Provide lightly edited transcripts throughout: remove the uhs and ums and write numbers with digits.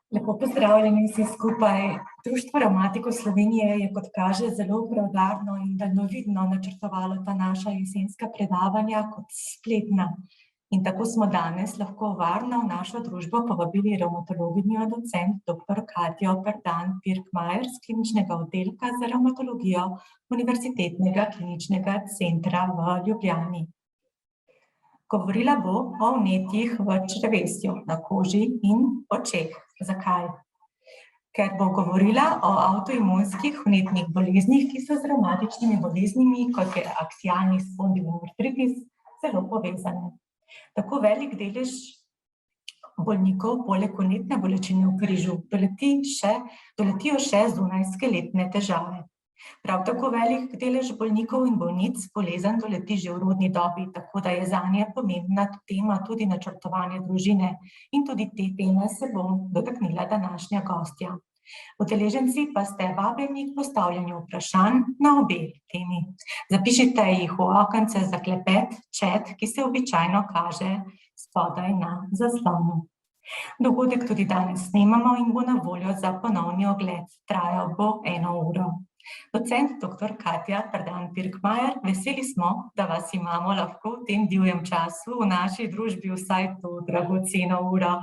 Lepo pozdravljeni vsi skupaj. Društvo revmatikov Slovenije je, kot kaže, zelo preudarno in daljnovidno načrtovalo ta naša jesenska predavanja kot spletna. In tako smo danes lahko varno v našo družbo povabili revmatologinjo docent dr. Katjo Perdan-Pirkmajer z Kliničnega oddelka za revmatologijo Univerzitetnega kliničnega centra v Ljubljani. Govorila bo o vnetjih v črevesju, na koži in očeh. Zakaj? Ker bo govorila o avtoimunskih vnetnih boleznih, ki so z revmatičnimi boleznimi, kot je aksialni spondiloartritis, zelo povezane. Tako velik delež bolnikov poleg vnetne bolečine v križu doletijo še zunajskeletne težave. Prav tako velik delež bolnikov in bolnic bolezen doleti že v rodni dobi, tako da je zanje pomembna tema tudi načrtovanje družine in tudi te teme se bom dotaknila današnja gostja. Udeleženci pa ste vabljeni k postavljanju vprašanj na obe temi. Zapišite jih v okence za klepet, chat, ki se običajno kaže spodaj na zaslonu. Dogodek tudi danes snemamo in bo na voljo za ponovni ogled. Trajal bo 1 uro. Docent dr. Katja Perdan-Pirkmajer, veseli smo, da vas imamo lahko v tem divjem času v naši družbi vsaj to dragoceno uro.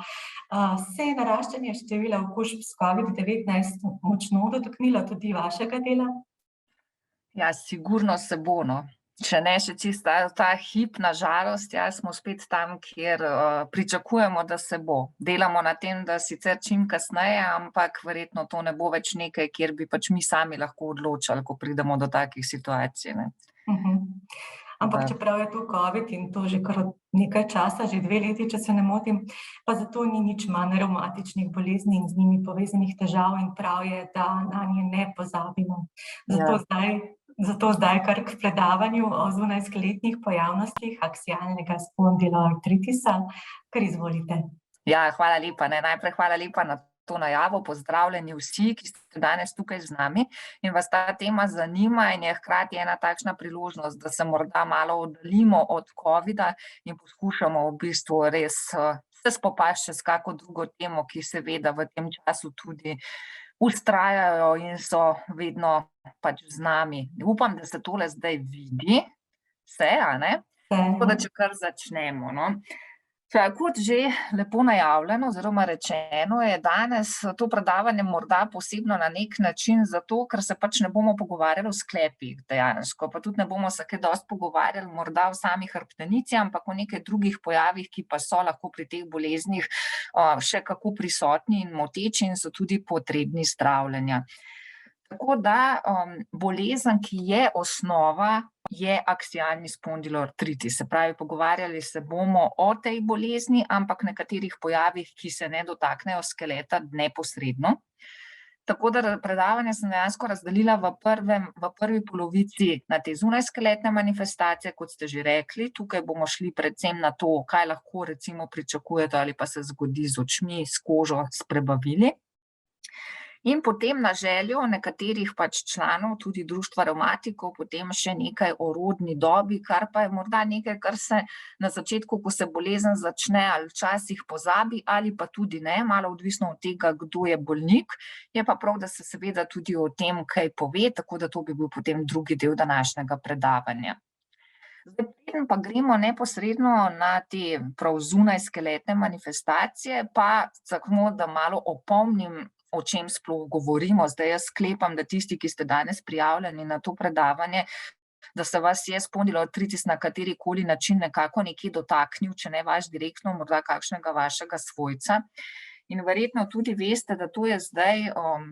Se je naraščanje števila okužb s COVID-19 močno dotaknilo tudi vašega dela? Ja, sigurno se bo, no. Če ne še čisto ta hip, na žalost, smo spet tam, kjer pričakujemo, da se bo. Delamo na tem, da sicer čim kasneje, ampak verjetno to ne bo več nekaj, kjer bi pač mi sami lahko odločali, ko pridemo do takih situacij, ne. Ampak čeprav je to COVID in to že kar nekaj časa, že 2 leti, če se ne motim, pa zato ni nič manj revmatičnih bolezni in z njimi povezanih težav in prav je, da nanje ne pozabimo. Zato zdaj kar k predavanju o zunajskeletnih pojavnostih aksialnega spondiloartritisa, kar izvolite. Ja, hvala lepa, ne. Najprej hvala lepa na to najavo, pozdravljeni vsi, ki ste danes tukaj z nami in vas ta tema zanima in je hkrati ena takšna priložnost, da se morda malo oddaljimo od covida in poskušamo v bistvu res se spopasti še s kako drugo temo, ki seveda v tem času tudi vztrajajo in so vedno pač z nami. Upam, da se tole zdaj vidi. Vse, a ne? Tako da če kar začnemo, no. Kot že lepo najavljeno oziroma rečeno, je danes to predavanje morda posebno na nek način zato, ker se pač ne bomo pogovarjali o sklepih dejansko, pa tudi ne bomo se kaj dosti pogovarjali morda o sami hrbtenici, ampak o nekaj drugih pojavih, ki pa so lahko pri teh boleznih še kako prisotni in moteči in so tudi potrebni zdravljenja. Tako da bolezen, ki je osnova, je aksialni spondiloartritis. Se pravi, pogovarjali se bomo o tej bolezni, ampak nekaterih pojavih, ki se ne dotaknejo skeleta neposredno. Tako da predavanje sem dejansko razdelila v prvi polovici na te zunajskeletne manifestacije, kot ste že rekli. Tukaj bomo šli predvsem na to, kaj lahko recimo pričakujete ali pa se zgodi z očmi, s kožo, s prebavili. In potem na željo nekaterih pač članov, tudi društva revmatikov, potem še nekaj o rodni dobi, kar pa je morda nekaj, kar se na začetku, ko se bolezen začne, ali včasih pozabi, ali pa tudi ne, malo odvisno od tega, kdo je bolnik. Je pa prav, da se seveda tudi o tem kaj pove, tako da to bi bil potem drugi del današnjega predavanja. Zdaj, preden pa gremo neposredno na te prav zunajskeletne manifestacije, pa samo da malo opomnim, o čem sploh govorimo. Zdaj jaz sklepam, da tisti, ki ste danes prijavljeni na to predavanje, da se vas je spondiloartritis na katerikoli način nekako nekje dotaknil, če ne vaš direktno, morda kakšnega vašega svojca. In verjetno tudi veste, da to je zdaj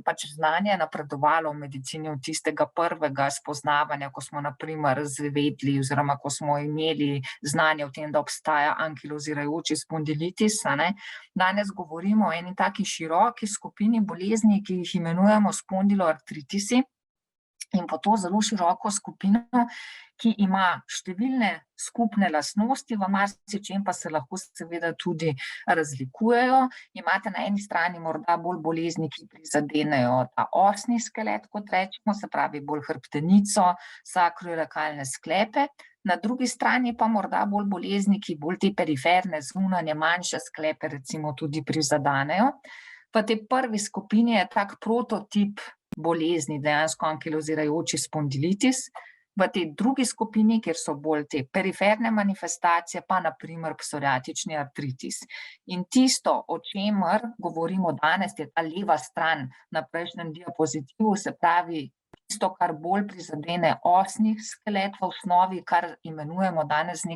pač znanje napredovalo v medicini od tistega prvega spoznavanja, ko smo na primer izvedeli oziroma ko smo imeli znanje o tem, da obstaja ankilozirajoči spondilitis, a ne. Danes govorimo o eni taki široki skupini bolezni, ki jih imenujemo spondiloartritisi. In po to zelo široko skupino, ki ima številne skupne lastnosti, v marsičem pa se lahko seveda tudi razlikujejo. Imate na eni strani morda bolj bolezni, ki prizadenejo ta osni skelet, kot rečemo, se pravi bolj hrbtenico, sakroiliakalne sklepe. Na drugi strani pa morda bolj bolezni, ki bolj te periferne, zunanje, manjše sklepe recimo tudi prizadanejo. V tej prvi skupini je tak prototip bolezni, dejansko ankilozirajoči spondilitis. V tej drugi skupini, kjer so bolj te periferne manifestacije, pa na primer psoriatični artritis. In tisto, o čemer govorimo danes, je ta leva stran na prejšnjem diapozitivu, se pravi tisto, kar bolj prizadene osni skelet v osnovi, kar imenujemo danes z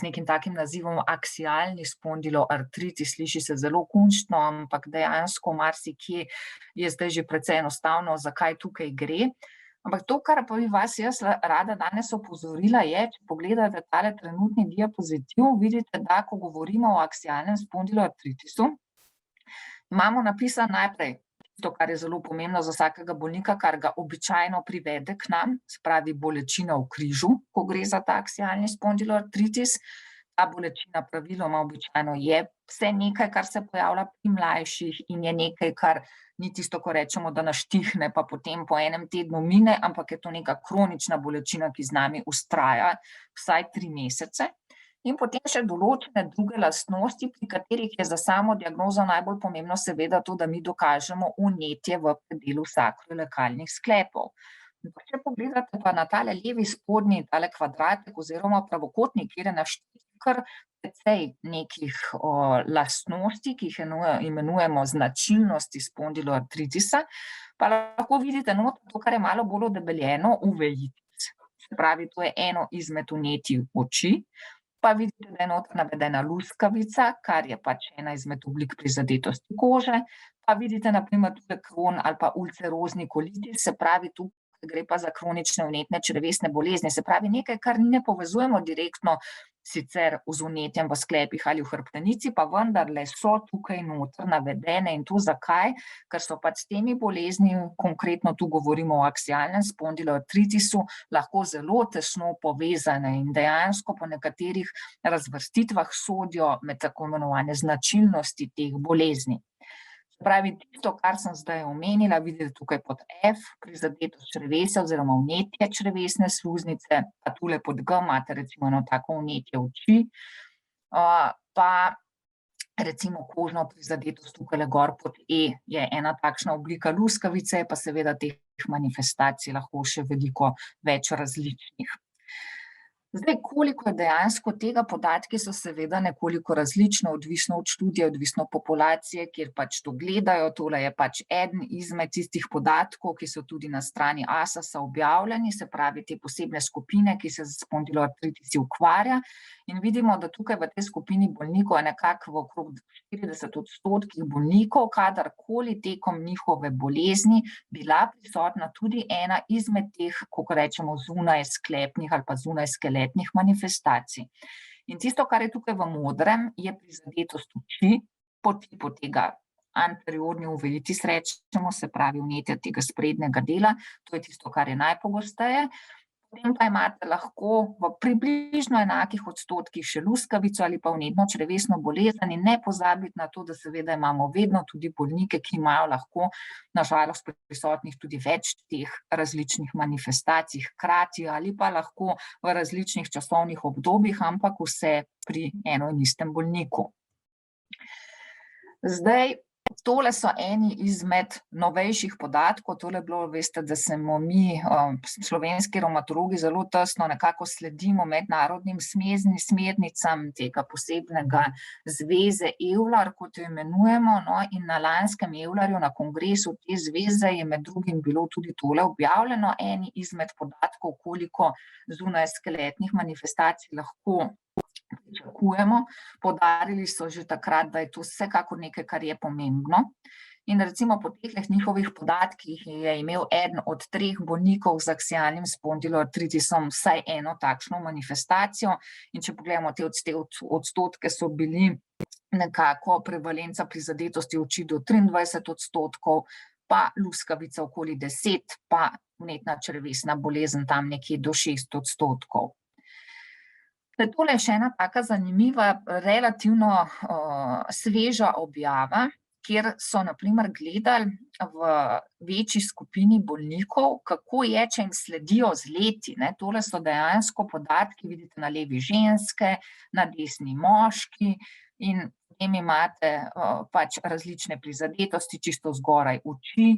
nekim takim nazivom aksialni spondiloartritis. Sliši se zelo končno, ampak dejansko marsikje je zdaj že precej enostavno, zakaj tukaj gre. Ampak to, kar pa bi vas jaz rada danes opozorila, je, če pogledate tale trenutni diapozitiv, vidite, da ko govorimo o aksialnem spondiloartritisu, imamo napisano najprej to, kar je zelo pomembno za vsakega bolnika, kar ga običajno privede k nam, se pravi bolečina v križu, ko gre za ta aksialni spondiloartritis. Ta bolečina praviloma običajno je vse nekaj, kar se pojavlja pri mlajših in je nekaj, kar ni tisto, ko rečemo, da nas štihne, pa potem po enem tednu mine, ampak je to neka kronična bolečina, ki z nami vztraja vsaj 3 mesece. In potem še določene druge lastnosti, pri katerih je za samo diagnozo najbolj pomembno seveda to, da mi dokažemo vnetje v predelu sakroilekalnih sklepov. Če pogledate pa na tale levi spodnji, tale kvadratek oziroma pravokotnik, kjer je naštetih kar precej nekih lastnosti, ki jih imenujemo značilnosti spondiloartritisa, pa lahko vidite noter to, kar je malo bolj odebeljeno, uveitis. Se pravi, to je eno izmed vnetij oči. Pa vidite, da je noter navedena luskavica, kar je pač ena izmed oblik prizadetosti kože. Pa vidite na primer tudi Crohn ali pa ulcerozni kolitis, se pravi, tu gre pa za kronične vnetne črevesne bolezni, se pravi nekaj, kar ne povezujemo direktno sicer z vnetjem v sklepih ali v hrbtenici, pa vendarle so tukaj noter navedene. In to zakaj? Ker so pač s temi bolezni, konkretno tu govorimo o aksialnem spondiloartritisu, lahko zelo tesno povezane in dejansko po nekaterih razvrstitvah sodijo med tako imenovane značilnosti teh bolezni. Se pravi, tisto, kar sem zdaj omenila, vidite tukaj pod F, prizadetost črevesja oziroma vnetje črevesne sluznice, pa tule pod G imate recimo eno tako vnetje oči, pa recimo kožno prizadetost tukaj gor pod E je ena takšna oblika luskavice, pa seveda teh manifestacij lahko še veliko več različnih. Zdaj, koliko je dejansko tega, podatki so seveda nekoliko različno, odvisno od študije, odvisno od populacije, kjer pač to gledajo. Tole je pač eden izmed tistih podatkov, ki so tudi na strani ASAS-a objavljeni, se pravi te posebne skupine, ki se z spondiloartritisi ukvarja. In vidimo, da tukaj v tej skupini bolnikov je nekako v okrog 40% bolnikov, kadarkoli tekom njihove bolezni bila prisotna tudi ena izmed teh, kako rečemo, zunajsklepnih ali pa zunajskeletnih manifestacij. In tisto, kar je tukaj v modrem, je prizadetost oči po tipu tega anteriorni uveitis, rečemo, se pravi vnetja tega sprednjega dela, to je tisto, kar je najpogosteje. Potem pa imate lahko v približno enakih odstotkih še luskavico ali pa vnetno črevesno bolezen in ne pozabiti na to, da seveda imamo vedno tudi bolnike, ki imajo lahko na žalost prisotnih tudi več teh različnih manifestacij hkrati ali pa lahko v različnih časovnih obdobjih, ampak vse pri eno in istem bolniku. Zdaj, tole so eni izmed novejših podatkov, tole je bilo, veste, da smo mi, slovenski revmatologi, zelo tesno nekako sledimo mednarodnim smernicam tega posebnega zveze EULAR, kot jo imenujemo, no, in na lanskem EULARju, na kongresu te zveze, je med drugim bilo tudi tole objavljeno, eni izmed podatkov, koliko zunajskeletnih manifestacij lahko pričakujemo. Poudarili so že takrat, da je to vsekakor nekaj, kar je pomembno. In recimo po teh njihovih podatkih je imel eden od 3 bolnikov z aksialnim spondiloartritisom vsaj eno takšno manifestacijo. In če pogledamo te odstotke, so bili nekako prevalenca prizadetosti oči do 23%, pa luskavica okoli 10%, pa vnetna črevesna bolezen tam nekje do 6%. Tole je še ena taka zanimiva, relativno sveža objava, kjer so na primer gledali v večji skupini bolnikov, kako je, če jim sledijo z leti. Tole so dejansko podatki, vidite na levi ženske, na desni moški. In potem imate pač različne prizadetosti, čisto zgoraj oči,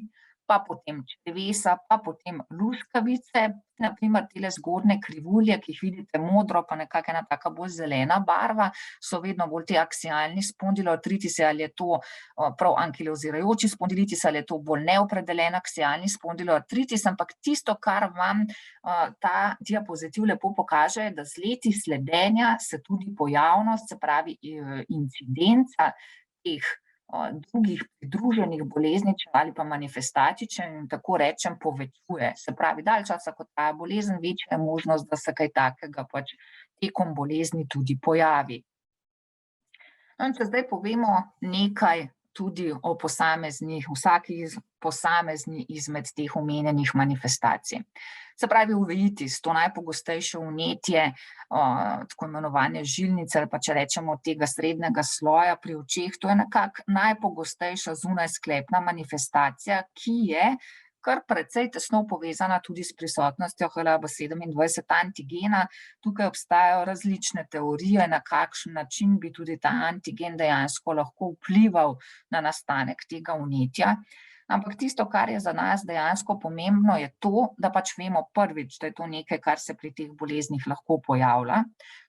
pa potem črevesa, pa potem luskavice, naprimer tele zgornje krivulje, ki jih vidite modro, pa nekako ena taka bolj zelena barva, so vedno bolj ti aksialni spondiloartritisi, ali je to prav ankilozirajoči spondilitis, ali je to bolj neopredeljen aksialni spondiloartritis, ampak tisto, kar vam ta diapozitiv lepo pokaže, da z leti sledenja se tudi pojavnost, se pravi incidenca teh drugih pridruženih bolezni ali pa manifestacij, če tako rečem, povečuje. Se pravi, dalj časa, ko traja bolezen, večja je možnost, da se kaj takega pač tekom bolezni tudi pojavi. No, in če zdaj povemo nekaj tudi o vsaki posamezni izmed teh omenjenih manifestacij. Se pravi, uveitis, to najpogostejše vnetje, tako imenovane žilnice, ali pa če rečemo tega srednjega sloja pri očeh, to je nekako najpogostejša zunajsklepna manifestacija, ki je kar precej tesno povezana tudi s prisotnostjo HLA-B27 antigena. Tukaj obstajajo različne teorije, na kakšen način bi tudi ta antigen dejansko lahko vplival na nastanek tega vnetja. Ampak tisto, kar je za nas dejansko pomembno, je to, da pač vemo prvič, da je to nekaj, kar se pri teh boleznih lahko pojavlja.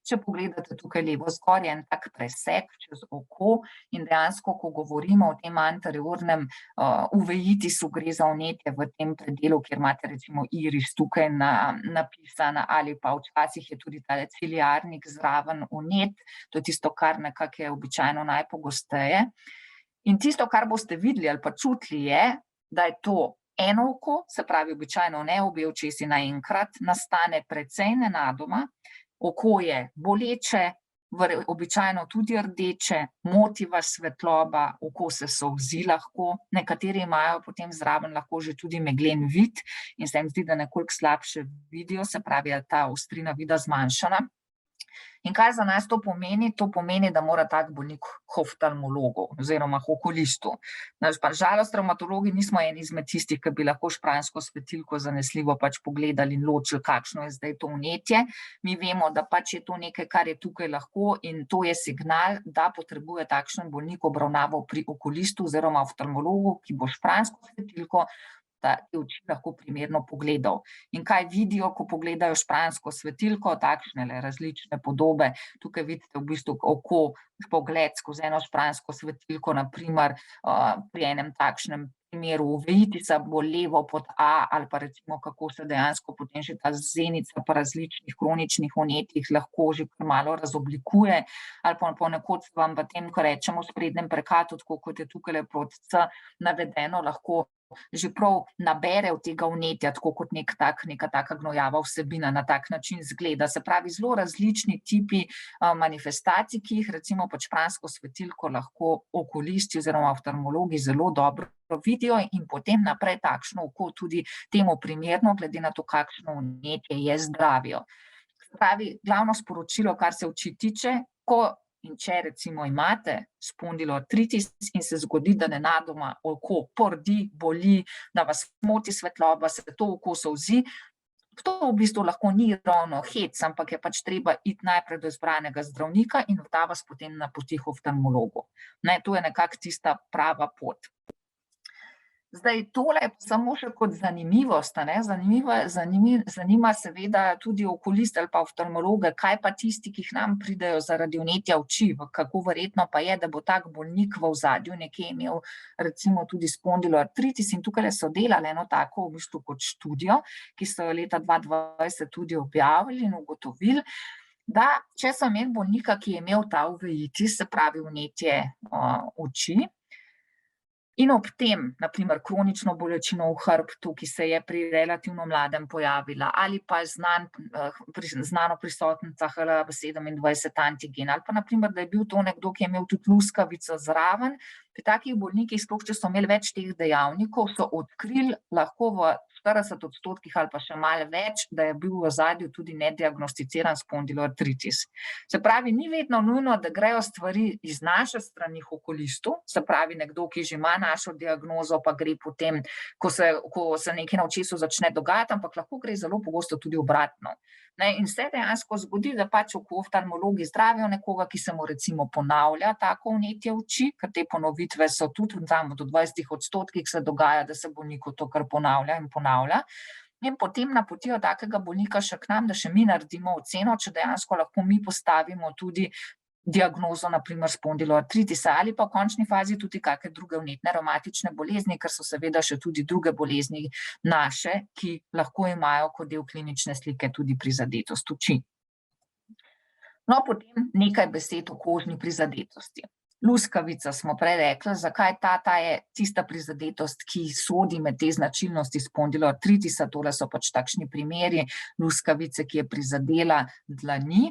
Če pogledate tukaj levo zgor, je en tak presek čez oko in dejansko, ko govorimo o tem anteriornem uveitisu, gre za vnetje v tem predelu, kjer imate recimo iris tukaj napisan, ali pa včasih je tudi tale ciliarnik zraven vnet, to je tisto, kar nekako je običajno najpogosteje. In tisto, kar boste videli ali pa čutili, je, da je to eno oko, se pravi običajno ne obe očesi naenkrat, nastane precej nenadoma, oko je boleče, običajno tudi rdeče, moti vas svetloba, oko se solzi lahko, nekateri imajo potem zraven lahko že tudi meglen vid in se jim zdi, da nekoliko slabše vidijo, se pravi, je ta ostrina vida zmanjšana. In kaj za nas to pomeni? To pomeni, da mora tak bolnik k oftalmologu oziroma k okulistu. Na žalost, travmatologi nismo eni izmed tistih, ki bi lahko špranjsko svetilko zanesljivo pač pogledali in ločili, kakšno je zdaj to vnetje. Mi vemo, da pač je to nekaj, kar je tukaj lahko, in to je signal, da potrebuje takšen bolnik obravnavo pri okulistu oziroma oftalmologu, ki bo špranjsko svetilko da te oči lahko primerno pogledal. In kaj vidijo, ko pogledajo špranjsko svetilko, takšne različne podobe. Tukaj vidite v bistvu oko, pogled skozi eno špranjsko svetilko, naprimer pri enem takšnem primeru uveitisa bo levo pod A, ali pa recimo kako se dejansko potem že ta zenica po različnih kroničnih vnetjih lahko že malo razoblikuje, ali pa ponekod vam v tem, ko rečemo sprednjem prekatu, tako kot je tukaj pod C navedeno, lahko že prav nabere od tega vnetja, tako kot neka taka gnojava vsebina na tak način zgleda. Se pravi, zelo različni tipi manifestacij, ki jih recimo pod špranjsko svetilko lahko okulisti oziroma oftalmologi zelo dobro vidijo in potem naprej takšno oko tudi temu primerno, glede na to, kakšno vnetje je, zdravijo. Se pravi, glavno sporočilo, kar se oči tiče, ko in če recimo imate spondiloartritis in se zgodi, da nenadoma oko prdi, boli, da vas moti svetloba, se to oko solzi, to v bistvu lahko ni ravno hec, ampak je pač treba iti najprej do izbranega zdravnika in ta vas potem napoti k oftalmologu. To je nekako tista prava pot. Zdaj, tole je samo še kot zanimivost, zanima seveda tudi okulist ali pa oftalmologe, kaj pa tisti, ki k nam pridejo zaradi vnetja oči, kako verjetno pa je, da bo tak bolnik v ozadju nekje imel recimo tudi spondiloartritis, in tukaj so delali eno tako v bistvu kot študijo, ki so jo leta 2020 tudi objavili in ugotovili, da če so imeli bolnika, ki je imel ta uveitis, se pravi vnetje oči, in ob tem, naprimer, kronično bolečino v hrbtu, ki se je pri relativno mladem pojavila, ali pa znano prisotnica HLA-B27 antigen, ali pa naprimer, da je bil to nekdo, ki je imel tudi luskavico zraven, Pri takih bolnikih, sploh če so imeli več teh dejavnikov, so odkrili lahko v 40% ali pa še malo več, da je bil v ozadju tudi nediagnosticiran spondiloartritis. Se pravi, ni vedno nujno, da grejo stvari iz naše strani k okulistu, se pravi, nekdo, ki že ima našo diagnozo, pa gre potem, ko se nekaj na očesu začne dogajati, ampak lahko gre zelo pogosto tudi obratno. In se dejansko zgodi, da pač oftalmologi zdravijo nekoga, ki se mu recimo ponavlja tako vnetje oči, ker te ponovitve so tudi tam do 20% se dogaja, da se bolniku to kar ponavlja in ponavlja. In potem napotijo takega bolnika še k nam, da še mi naredimo oceno, če dejansko lahko mi postavimo tudi diagnozo, naprimer spondiloartritisa ali pa v končni fazi tudi kakšne druge vnetne revmatične bolezni, ker so seveda še tudi druge bolezni naše, ki lahko imajo kot del klinične slike tudi prizadetost oči. No, potem nekaj besed o kožni prizadetosti. Luskavica smo prej rekli, zakaj ta je tista prizadetost, ki sodi med te značilnosti spondiloartritisa, tole so pač takšni primeri luskavice, ki je prizadela dlani.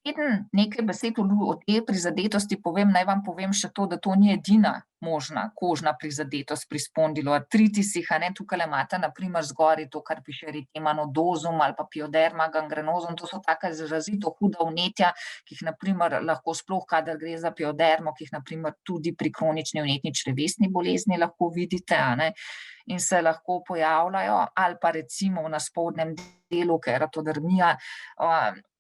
Nekaj besed o tej prizadetosti povem, naj vam povem še to, da to ni edina možna kožna prizadetost pri spondiloartritisih. Tukaj imate na primer zgoraj to, kar piše eritema nodozum ali pa pioderma gangrenozum, to so taka izrazito huda vnetja, ki jih na primer lahko sploh, kadar gre za piodermo, ki jih na primer tudi pri kronični vnetni črevesni bolezni lahko vidite, in se lahko pojavljajo, ali pa recimo na spodnjem delu keratodermija,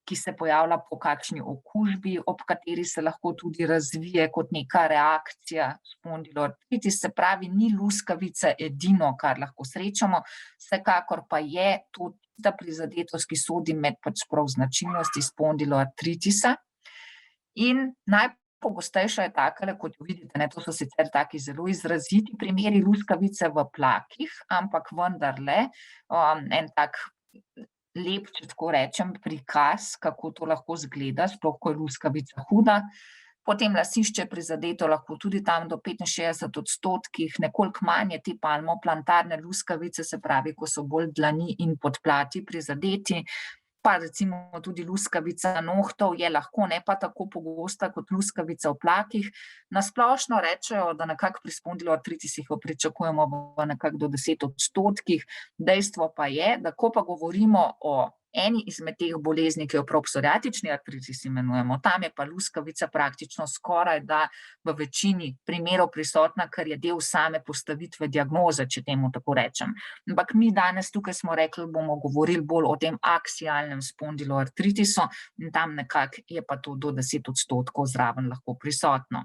ki se pojavlja po kakšni okužbi, ob kateri se lahko tudi razvije kot neka reakcija spondiloartritis, se pravi, ni luskavica edino, kar lahko srečamo, vsekakor pa je to tista prizadetost, ki sodi med pač prav značilnosti spondiloartritisa. In najpogostejša je takale, kot jo vidite, to so sicer taki zelo izraziti primeri luskavice v plakih, ampak vendarle en tak lep, če tako rečem, prikaz, kako to lahko izgleda, sploh ko je luskavica huda. Potem lasišče je prizadeto lahko tudi tam do 65%, nekoliko manj je te palmoplantarne luskavice, se pravi, ko so bolj dlani in podplati prizadeti. Pa recimo tudi luskavica nohtov je lahko, ne pa tako pogosta kot luskavica v plakih. Na splošno rečejo, da nekako pri spondiloartritisih pričakujemo v nekako do 10%. Dejstvo pa je, da ko pa govorimo o eni izmed teh bolezni, ki jo psoriatični artritis imenujemo, tam je pa luskavica praktično skoraj da v večini primerov prisotna, ker je del same postavitve diagnoze, če temu tako rečem. Ampak mi danes tukaj smo rekli, bomo govorili bolj o tem aksialnem spondiloartritisu in tam nekako je pa to do 10% zraven lahko prisotno.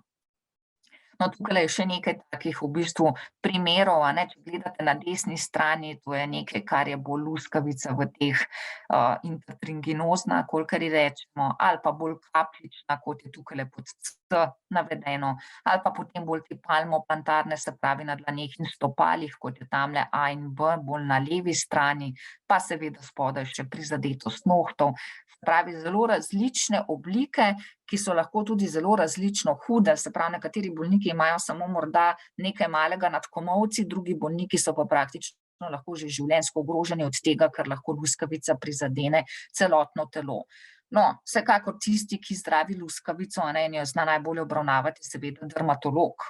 No, tukaj je še nekaj takih v bistvu primerov, če gledate na desni strani, to je nekaj, kar je bolj luskavica v teh intertringinozna, kolikor ji rečemo, ali pa bolj kapljična, kot je tukaj pod C navedeno, ali pa potem bolj te palmoplantarne, se pravi na dlaneh in stopalih, kot je tamle A in B, bolj na levi strani, pa seveda spodaj še prizadetost nohtov. Se pravi, zelo različne oblike, ki so lahko tudi zelo različno hude, se pravi, nekateri bolniki imajo samo morda nekaj malega nad komolci, drugi bolniki so pa praktično lahko že življenjsko ogroženi od tega, ker lahko luskavica prizadene celotno telo. No, vsekakor tisti, ki zdravi luskavico, in jo zna najbolje obravnavati, seveda dermatolog.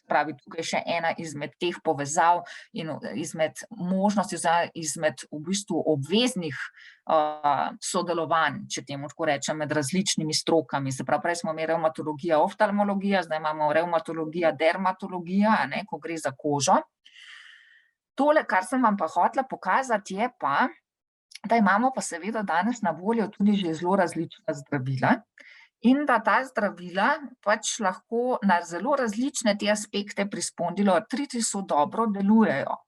Pravi, tukaj še ena izmed teh povezav in izmed možnosti, izmed v bistvu obveznih sodelovanj, če temu tako rečem, med različnimi strokami. Se pravi, prej smo imeli revmatologija, oftalmologija, zdaj imamo revmatologija, dermatologija, ko gre za kožo. Tole, kar sem vam pa hotela pokazati, je pa, da imamo pa seveda danes na voljo tudi že zelo različna zdravila in da ta zdravila pač lahko na zelo različne te aspekte pri spondiloartritisu dobro delujejo.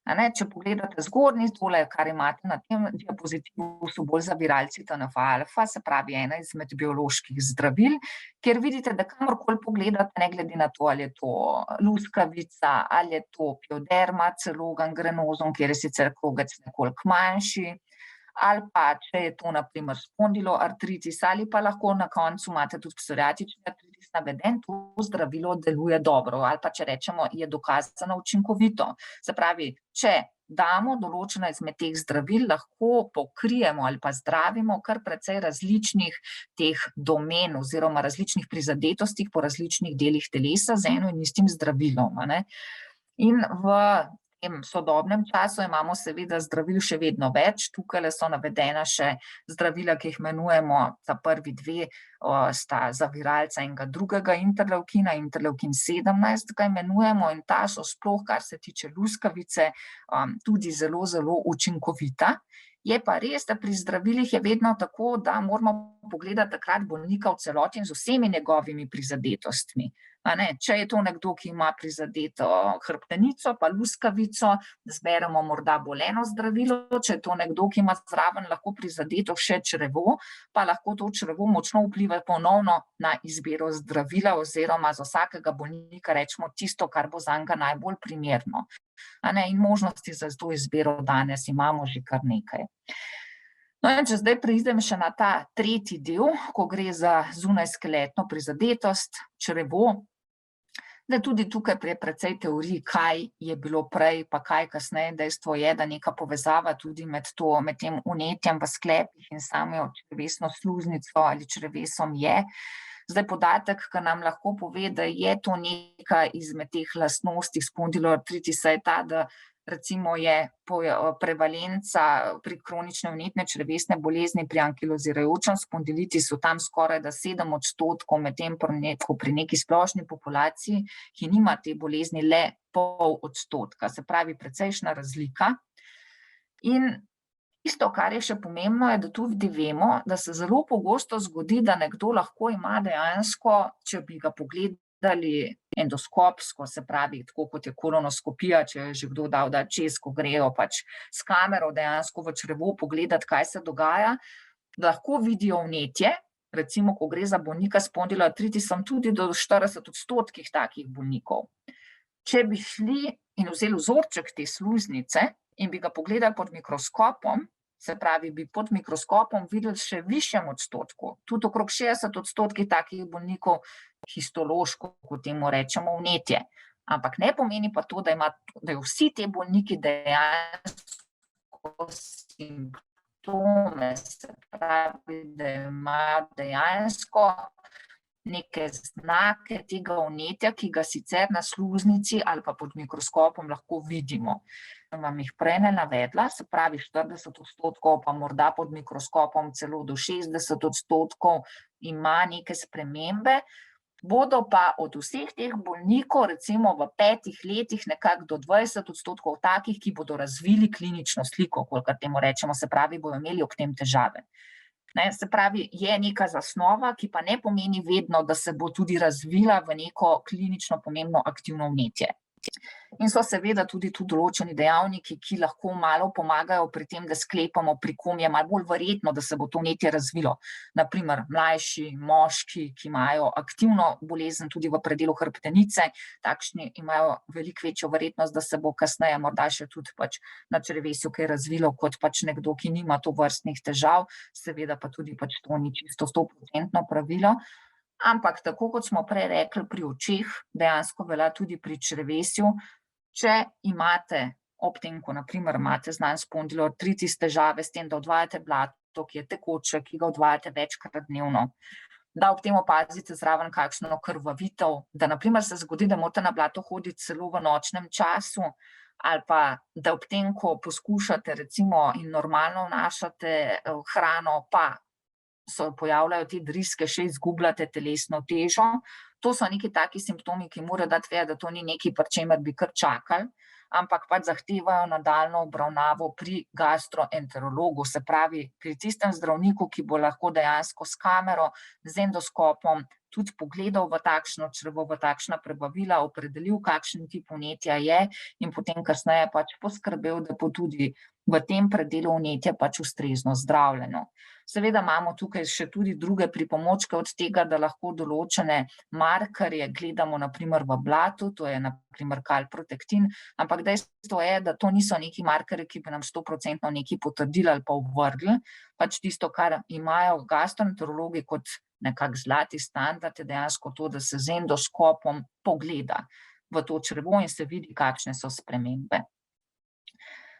Če pogledate zgornji, tole, kar imate na tem diapozitivu, so bolj zaviralci TNF-alfa, se pravi ena izmed bioloških zdravil, kjer vidite, da kamorkoli pogledate, ne glede na to, ali je to luskavica, ali je to pioderma, celo gangrenozum, kjer je sicer krogec nekoliko manjši, ali pa če je to na primer spondiloartritis, ali pa lahko na koncu imate tudi psoriatični artritis naveden, to zdravilo deluje dobro, ali pa če rečemo, je dokazano učinkovito. Se pravi, če damo določena izmed teh zdravil, lahko pokrijemo ali pa zdravimo kar precej različnih teh domen oziroma različnih prizadetostih po različnih delih telesa z eno in istim zdravilom, a ne. In v tem sodobnem času imamo seveda zdravil še vedno več, tukajle so navedena še zdravila, ki jih imenujemo, ta prvi dve sta zaviralca enega drugega interleukina, interleukin 17 ga imenujemo, in ta so sploh, kar se tiče luskavice, tudi zelo, zelo učinkovita. Je pa res, da pri zdravilih je vedno tako, da moramo pogledati takrat bolnika v celoti in z vsemi njegovimi prizadetostmi. A ne, če je to nekdo, ki ima prizadeto hrbtenico pa luskavico, zberemo morda bolj eno zdravilo, če je to nekdo, ki ima zraven lahko prizadeto še črevo, pa lahko to črevo močno vpliva ponovno na izbiro zdravila oziroma za vsakega bolnika rečemo tisto, kar bo zanj najbolj primerno. A ne, in možnosti za to izbiro danes imamo že kar nekaj. No, in če zdaj preidem še na ta tretji del, ko gre za zunajskeletno prizadetost, črevo, da tudi tukaj je precej teorij, kaj je bilo prej, pa kaj kasneje. Dejstvo je, da neka povezava tudi med tem vnetjem v sklepih in samo črevesno sluznico ali črevesom je. Zdaj podatek, ki nam lahko pove, da je to neka izmed teh lastnosti spondiloartritisa, je ta, da recimo je prevalenca pri kronične vnetne črevesne bolezni pri ankilozirajočem spondilitisu tam skoraj da 7%, medtem ko pri neki splošni populaciji, ki nima te bolezni, le 0,5%, se pravi precejšnja razlika. In tisto, kar je še pomembno, je, da tudi vemo, da se zelo pogosto zgodi, da nekdo lahko ima dejansko, če bi ga pogledali endoskopsko, se pravi, tako kot je kolonoskopija, če je že kdo dal čez, ko grejo pač s kamero dejansko v črevo pogledati, kaj se dogaja, lahko vidijo vnetje, recimo, ko gre za bolnika s spondiloartritisom, tudi do 40% takih bolnikov. Če bi šli in vzeli vzorček te sluznice in bi ga pogledali pod mikroskopom, se pravi, bi pod mikroskopom videli še višjem odstotku, tudi okrog 60% takih bolnikov histološko, kot temu rečemo, vnetje. Ampak ne pomeni pa to, da vsi te bolniki dejansko simptome, se pravi, da imajo dejansko neke znake tega vnetja, ki ga sicer na sluznici ali pa pod mikroskopom lahko vidimo. Vam jih prej ne navedla, se pravi 40%, pa morda pod mikroskopom celo do 60% ima neke spremembe, bodo pa od vseh teh bolnikov recimo v 5 letih nekako do 20% takih, ki bodo razvili klinično sliko, kolikor temu rečemo, se pravi, bodo imeli ob tem težave. Se pravi, je neka zasnova, ki pa ne pomeni vedno, da se bo tudi razvila v neko klinično pomembno aktivno vnetje. In so seveda tudi tu določeni dejavniki, ki lahko malo pomagajo pri tem, da sklepamo, pri kom je malo bolj verjetno, da se bo to vnetje razvilo. Naprimer, mlajši moški, ki imajo aktivno bolezen tudi v predelu hrbtenice, takšni imajo veliko večjo verjetnost, da se bo kasneje morda še tudi pač na črevesju kaj razvilo, kot pač nekdo, ki nima tovrstnih težav, seveda pa tudi pač to ni čisto 100% pravilo. Ampak tako, kot smo prej rekli, pri očeh dejansko velja tudi pri črevesju, če imate ob tem, ko naprimer imate znan spondiloartritis, težave s tem, da odvajate blato, ki je tekoče, ki ga odvajate večkrat dnevno, da ob tem opazite zraven kakšno krvavitev, da naprimer se zgodi, da morate na blato hoditi celo v nočnem času, ali pa da ob tem, ko poskušate recimo in normalno vnašate hrano, pa se pojavljajo te driske, še izgubljate telesno težo. To so neki taki simptomi, ki morajo dati vedeti, da to ni nekaj, pri čemer bi kar čakali, ampak pač zahtevajo nadaljnjo obravnavo pri gastroenterologu, se pravi pri tistem zdravniku, ki bo lahko dejansko s kamero, z endoskopom tudi pogledal v takšno črevo, v takšna prebavila, opredelil, kakšen tip vnetja je in potem kasneje pač poskrbel, da bo tudi v tem predelu vnetja pač ustrezno zdravljeno. Seveda imamo tukaj še tudi druge pripomočke od tega, da lahko določene markerje gledamo naprimer v blatu, to je naprimer kalprotektin, ampak dejstvo je, da to niso neki markerji, ki bi nam 100% nekaj potrdili ali pa ovrgli, pač tisto, kar imajo gastroenterologi kot nekak zlati standard, je dejansko to, da se z endoskopom pogleda v to črevo in se vidi, kakšne so spremembe.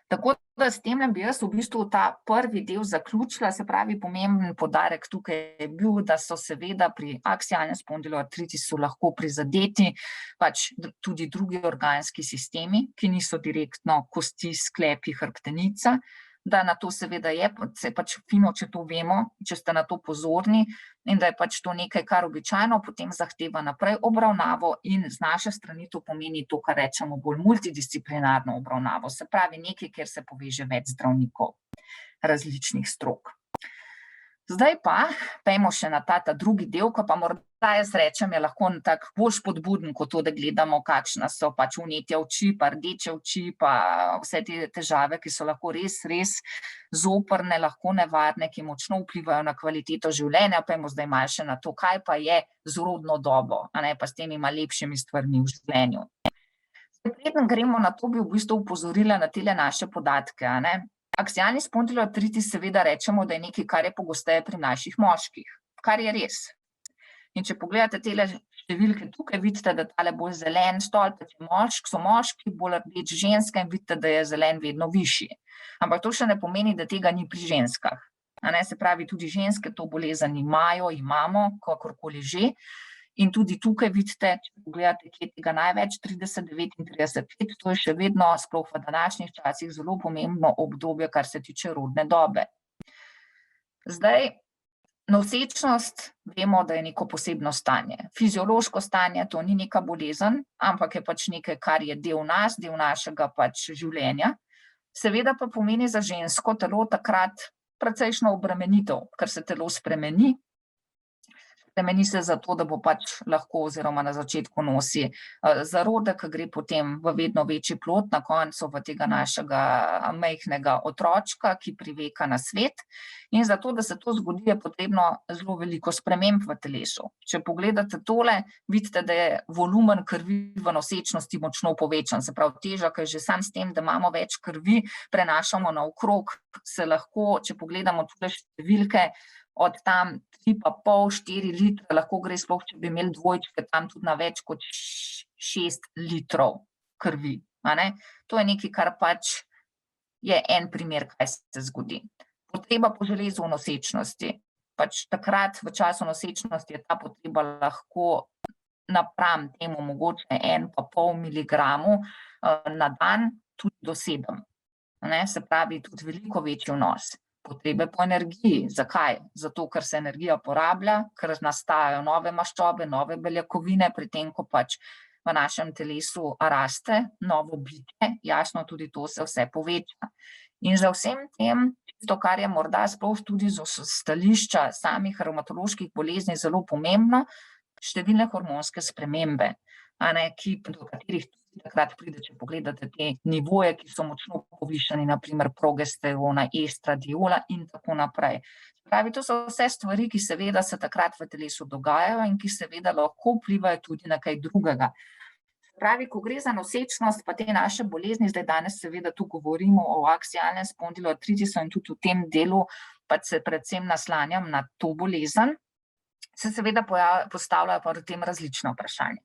Tako da s tem bi jaz v bistvu ta prvi del zaključila, se pravi, pomemben poudarek tukaj je bil, da so seveda pri aksialnem spondiloartritisu lahko prizadeti pač tudi drugi organski sistemi, ki niso direktno kosti, sklepi, hrbtenica, da na to seveda je pač fino, če to vemo, če ste na to pozorni in da je pač to nekaj, kar običajno potem zahteva naprej obravnavo in z naše strani to pomeni to, kar rečemo bolj multidisciplinarno obravnavo, se pravi nekaj, kjer se poveže več zdravnikov različnih strok. Zdaj pa, pejmo še na ta drugi del, ko pa morda jaz rečem, je lahko tak bolj spodbuden, kot to, da gledamo, kakšna so pač vnetja oči, pa rdeče oči, pa vse te težave, ki so lahko res zoprne, lahko nevarne, ki močno vplivajo na kvaliteto življenja. Pejmo zdaj malo še na to, kaj pa je z rodno dobo, a ne pa s temi lepšimi stvarmi v življenju. Preden gremo na to, bi v bistvu opozorila na tele naše podatke, a ne. Aksialni spondiloartritis seveda rečemo, da je nekaj, kar je pogosteje pri mlajših moških, kar je res. In če pogledate tele številke tukaj, vidite, da tale bolj zelen stolpec so moški, bolj rdeč ženska in vidite, da je zelen vedno višji. Ampak to še ne pomeni, da tega ni pri ženskah. A ne, se pravi, tudi ženske to bolezen imajo, imamo, kakorkoli že. In tudi tukaj vidite, če pogledate, kje je tega največ, 30-39 let, to je še vedno, sploh v današnjih časih, zelo pomembno obdobje, kar se tiče rodne dobe. Zdaj, nosečnost, vemo, da je neko posebno stanje. Fiziološko stanje, to ni neka bolezen, ampak je pač nekaj, kar je del nas, del našega pač življenja. Seveda pa pomeni za žensko telo takrat precejšnjo obremenitev, ker se telo spremeni. Spremeni se zato, da bo pač lahko oziroma na začetku nosi zarodek, gre potem v vedno večji plod, na koncu v tega našega majhnega otročka, ki priveka na svet. In zato, da se to zgodi, je potrebno zelo veliko sprememb v telesu. Če pogledate tole, vidite, da je volumen krvi v nosečnosti močno povečan, se pravi težak je že sam s tem, da imamo več krvi, prenašamo naokrog, se lahko, če pogledamo tule številke, od tam 3,5–4 litre, lahko gre sploh, če bi imeli dvojčke, tam tudi na več kot 6 litrov krvi, a ne. To je nekaj, kar pač je en primer, kaj se zgodi. Potreba po železu v nosečnosti. Pač takrat v času nosečnosti je ta potreba lahko napram temu mogoče 1,5 miligramu na dan, tudi do 7. Se pravi, tudi veliko večji vnos. Potrebe po energiji. Zakaj? Zato, ker se energija porablja, ker nastajajo nove maščobe, nove beljakovine, pri tem, ko pač v našem telesu raste novo bitje, jasno, tudi to se vse poveča. In za vsem tem, to, kar je morda sploh tudi z stališča samih revmatoloških bolezni zelo pomembno, številne hormonske spremembe, do katerih takrat pride, če pogledate te nivoje, ki so močno povišani, naprimer progesterona, estradiola in tako naprej. Pravi, to so vse stvari, ki seveda se takrat v telesu dogajajo in ki seveda lahko vplivajo tudi na kaj drugega. Pravi, ko gre za nosečnost, pa te naše bolezni, zdaj danes seveda tu govorimo o aksialnem spondiloartritisu in tudi v tem delu pač se predvsem naslanjam na to bolezen, se seveda postavljajo pa v tem različna vprašanja.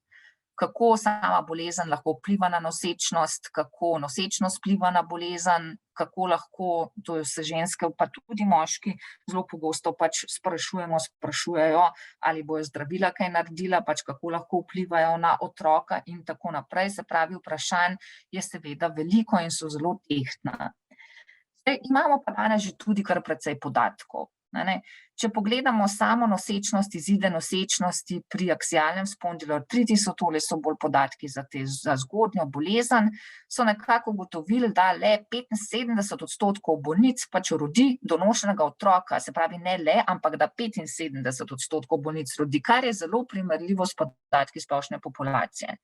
Kako sama bolezen lahko vpliva na nosečnost, kako nosečnost vpliva na bolezen, kako lahko, to se ženske pa tudi moški zelo pogosto pač sprašujejo, ali bojo zdravila kaj naredila, pač kako lahko vplivajo na otroka in tako naprej. Se pravi, vprašanj je seveda veliko in so zelo tehtna. Zdaj, imamo pa danes že tudi kar precej podatkov. Če pogledamo samo nosečnost, izide nosečnosti pri aksialnem spondiloartritisu, tole so bolj podatki za zgodnjo bolezen, so nekako ugotovili, da le 75% bolnic pač rodi donošenega otroka, se pravi ne le, ampak da 75% bolnic rodi, kar je zelo primerljivo s podatki splošne populacije.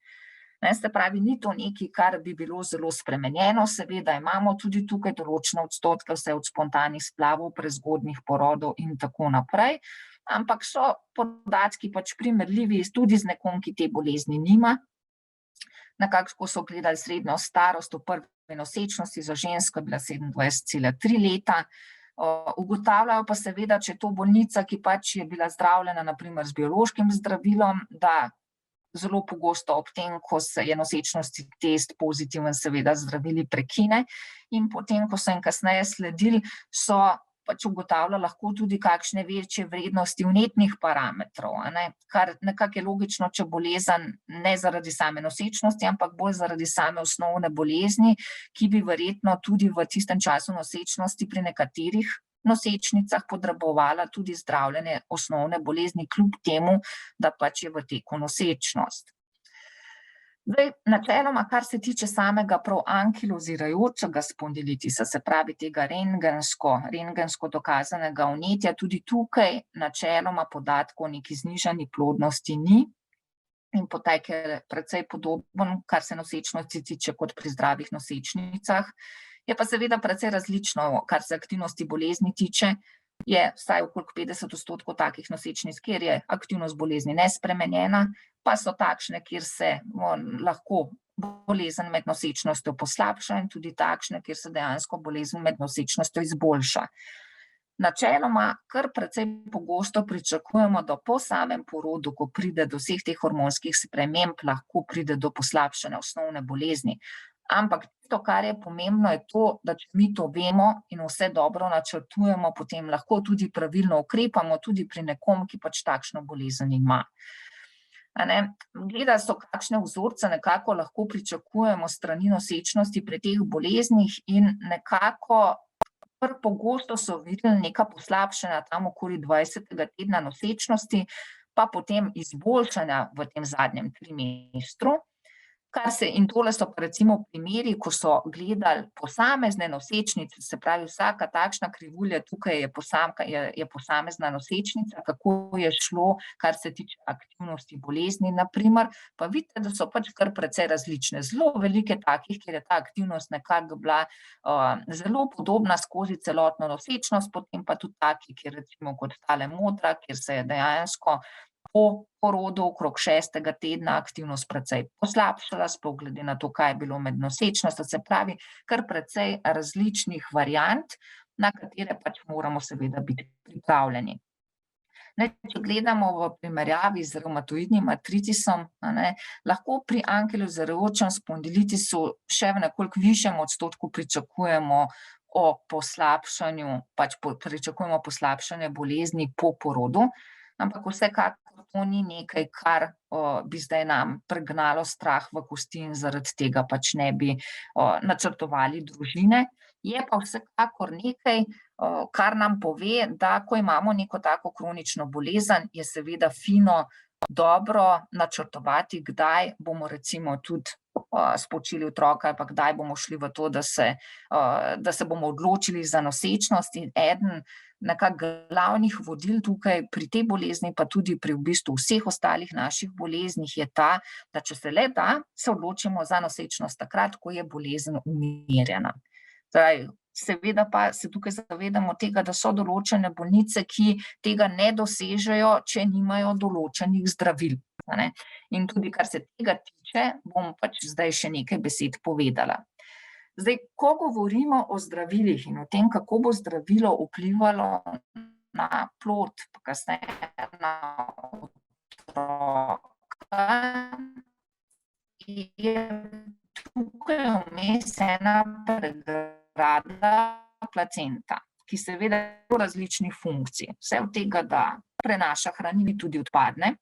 Se pravi, ni to nekaj, kar bi bilo zelo spremenjeno, seveda imamo tudi tukaj določene odstotke, vse od spontanih splavov, prezgodnjih porodov in tako naprej, ampak so podatki pač primerljivi tudi z nekom, ki te bolezni nima. Nekako so gledali srednjo starost v prvi nosečnosti, za žensko je bila 27,3 leta. Ugotavljajo pa seveda, če je to bolnica, ki pač je bila zdravljena naprimer z biološkim zdravilom, da zelo pogosto ob tem, ko se je nosečnostni test pozitiven, seveda zdravili prekine, in potem, ko so jim kasneje sledili, so pač ugotavljali lahko tudi kakšne večje vrednosti vnetnih parametrov, kar nekako je logično, če bolezen ne zaradi same nosečnosti, ampak bolj zaradi same osnovne bolezni, ki bi verjetno tudi v tistem času nosečnosti pri nekaterih nosečnicah potrebovala tudi zdravljenje osnovne bolezni, kljub temu, da pač je v teku nosečnost. Zdaj, načeloma, kar se tiče samega prav ankilozirajočega spondilitisa, se pravi tega rentgensko dokazanega vnetja, tudi tukaj načeloma podatkov o neki znižani plodnosti ni in potek je precej podoben, kar se nosečnosti tiče, kot pri zdravih nosečnicah. Je pa seveda precej različno, kar se aktivnosti bolezni tiče, je vsaj okrog 50% takih nosečnic, kjer je aktivnost bolezni nespremenjena, pa so takšne, kjer se lahko bolezen med nosečnostjo poslabša, in tudi takšne, kjer se dejansko bolezen med nosečnostjo izboljša. Načeloma kar precej pogosto pričakujemo, da po samem porodu, ko pride do vseh teh hormonskih sprememb, lahko pride do poslabšanja osnovne bolezni. Ampak to, kar je pomembno, je to, da če mi to vemo in vse dobro načrtujemo, potem lahko tudi pravilno ukrepamo, tudi pri nekom, ki pač takšno bolezen ima. Gleda so, kakšne vzorce nekako lahko pričakujemo s strani nosečnosti pri teh boleznih, in nekako kar pogosto so videli neka poslabšanja tam okoli 20. tedna nosečnosti, pa potem izboljšanja v tem zadnjem trimestru. In tole so pa recimo primeri, ko so gledali posamezne nosečnice, se pravi vsaka takšna krivulja, tukaj je posamezna nosečnica, kako je šlo, kar se tiče aktivnosti bolezni, na primer, pa vidite, da so pač kar precej različne. Zelo velike takih, kjer je ta aktivnost nekako bila zelo podobna skozi celotno nosečnost, potem pa tudi taki, kjer recimo kot tale modra, kjer se je dejansko po porodu okrog 6. tedna aktivnost precej poslabšala, sploh glede na to, kaj je bilo med nosečnostjo, se pravi kar precej različnih variant, na katere pač moramo seveda biti pripravljeni. Če gledamo v primerjavi z revmatoidnim artritisom, lahko pri ankilozirajočem spondilitisu še v nekoliko višjem odstotku pričakujemo poslabšanje bolezni po porodu, ampak vsekakor to ni nekaj, kar bi zdaj nam pregnalo strah v kosti in zaradi tega pač ne bi načrtovali družine. Je pa vsekakor nekaj, kar nam pove, da ko imamo neko tako kronično bolezen, je seveda fino dobro načrtovati, kdaj bomo recimo tudi spočili otroka, ali pa kdaj bomo šli v to, da se bomo odločili za nosečnost. In eden nekako glavnih vodil tukaj pri tej bolezni, pa tudi pri v bistvu vseh ostalih naših boleznih, je ta, da če se le da, se odločimo za nosečnost takrat, ko je bolezen umirjena. Seveda pa se tukaj zavedamo tega, da so določene bolnice, ki tega ne dosežejo, če nimajo določenih zdravil. In tudi kar se tega tiče, bom pač zdaj še nekaj besed povedala. Zdaj, ko govorimo o zdravilih in o tem, kako bo zdravilo vplivalo na plod, pa kasneje na otroka, je tukaj vmes ena pregrada placenta, ki seveda ima različnih funkcij. Vse od tega, da prenaša hranili, tudi odpadne.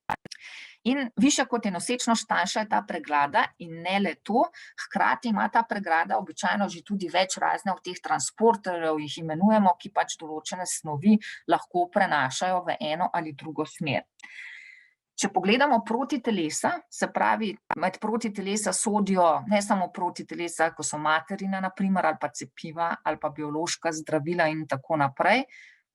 In višja kot je nosečnost, tanjša je ta pregrada, in ne le to, hkrati ima ta pregrada običajno že tudi več raznih teh transporterjev, jih imenujemo, ki pač določene snovi lahko prenašajo v eno ali drugo smer. Če pogledamo protitelesa, se pravi, med protitelesa sodijo ne samo protitelesa, ko so materina, na primer, ali pa cepiva, ali pa biološka zdravila in tako naprej.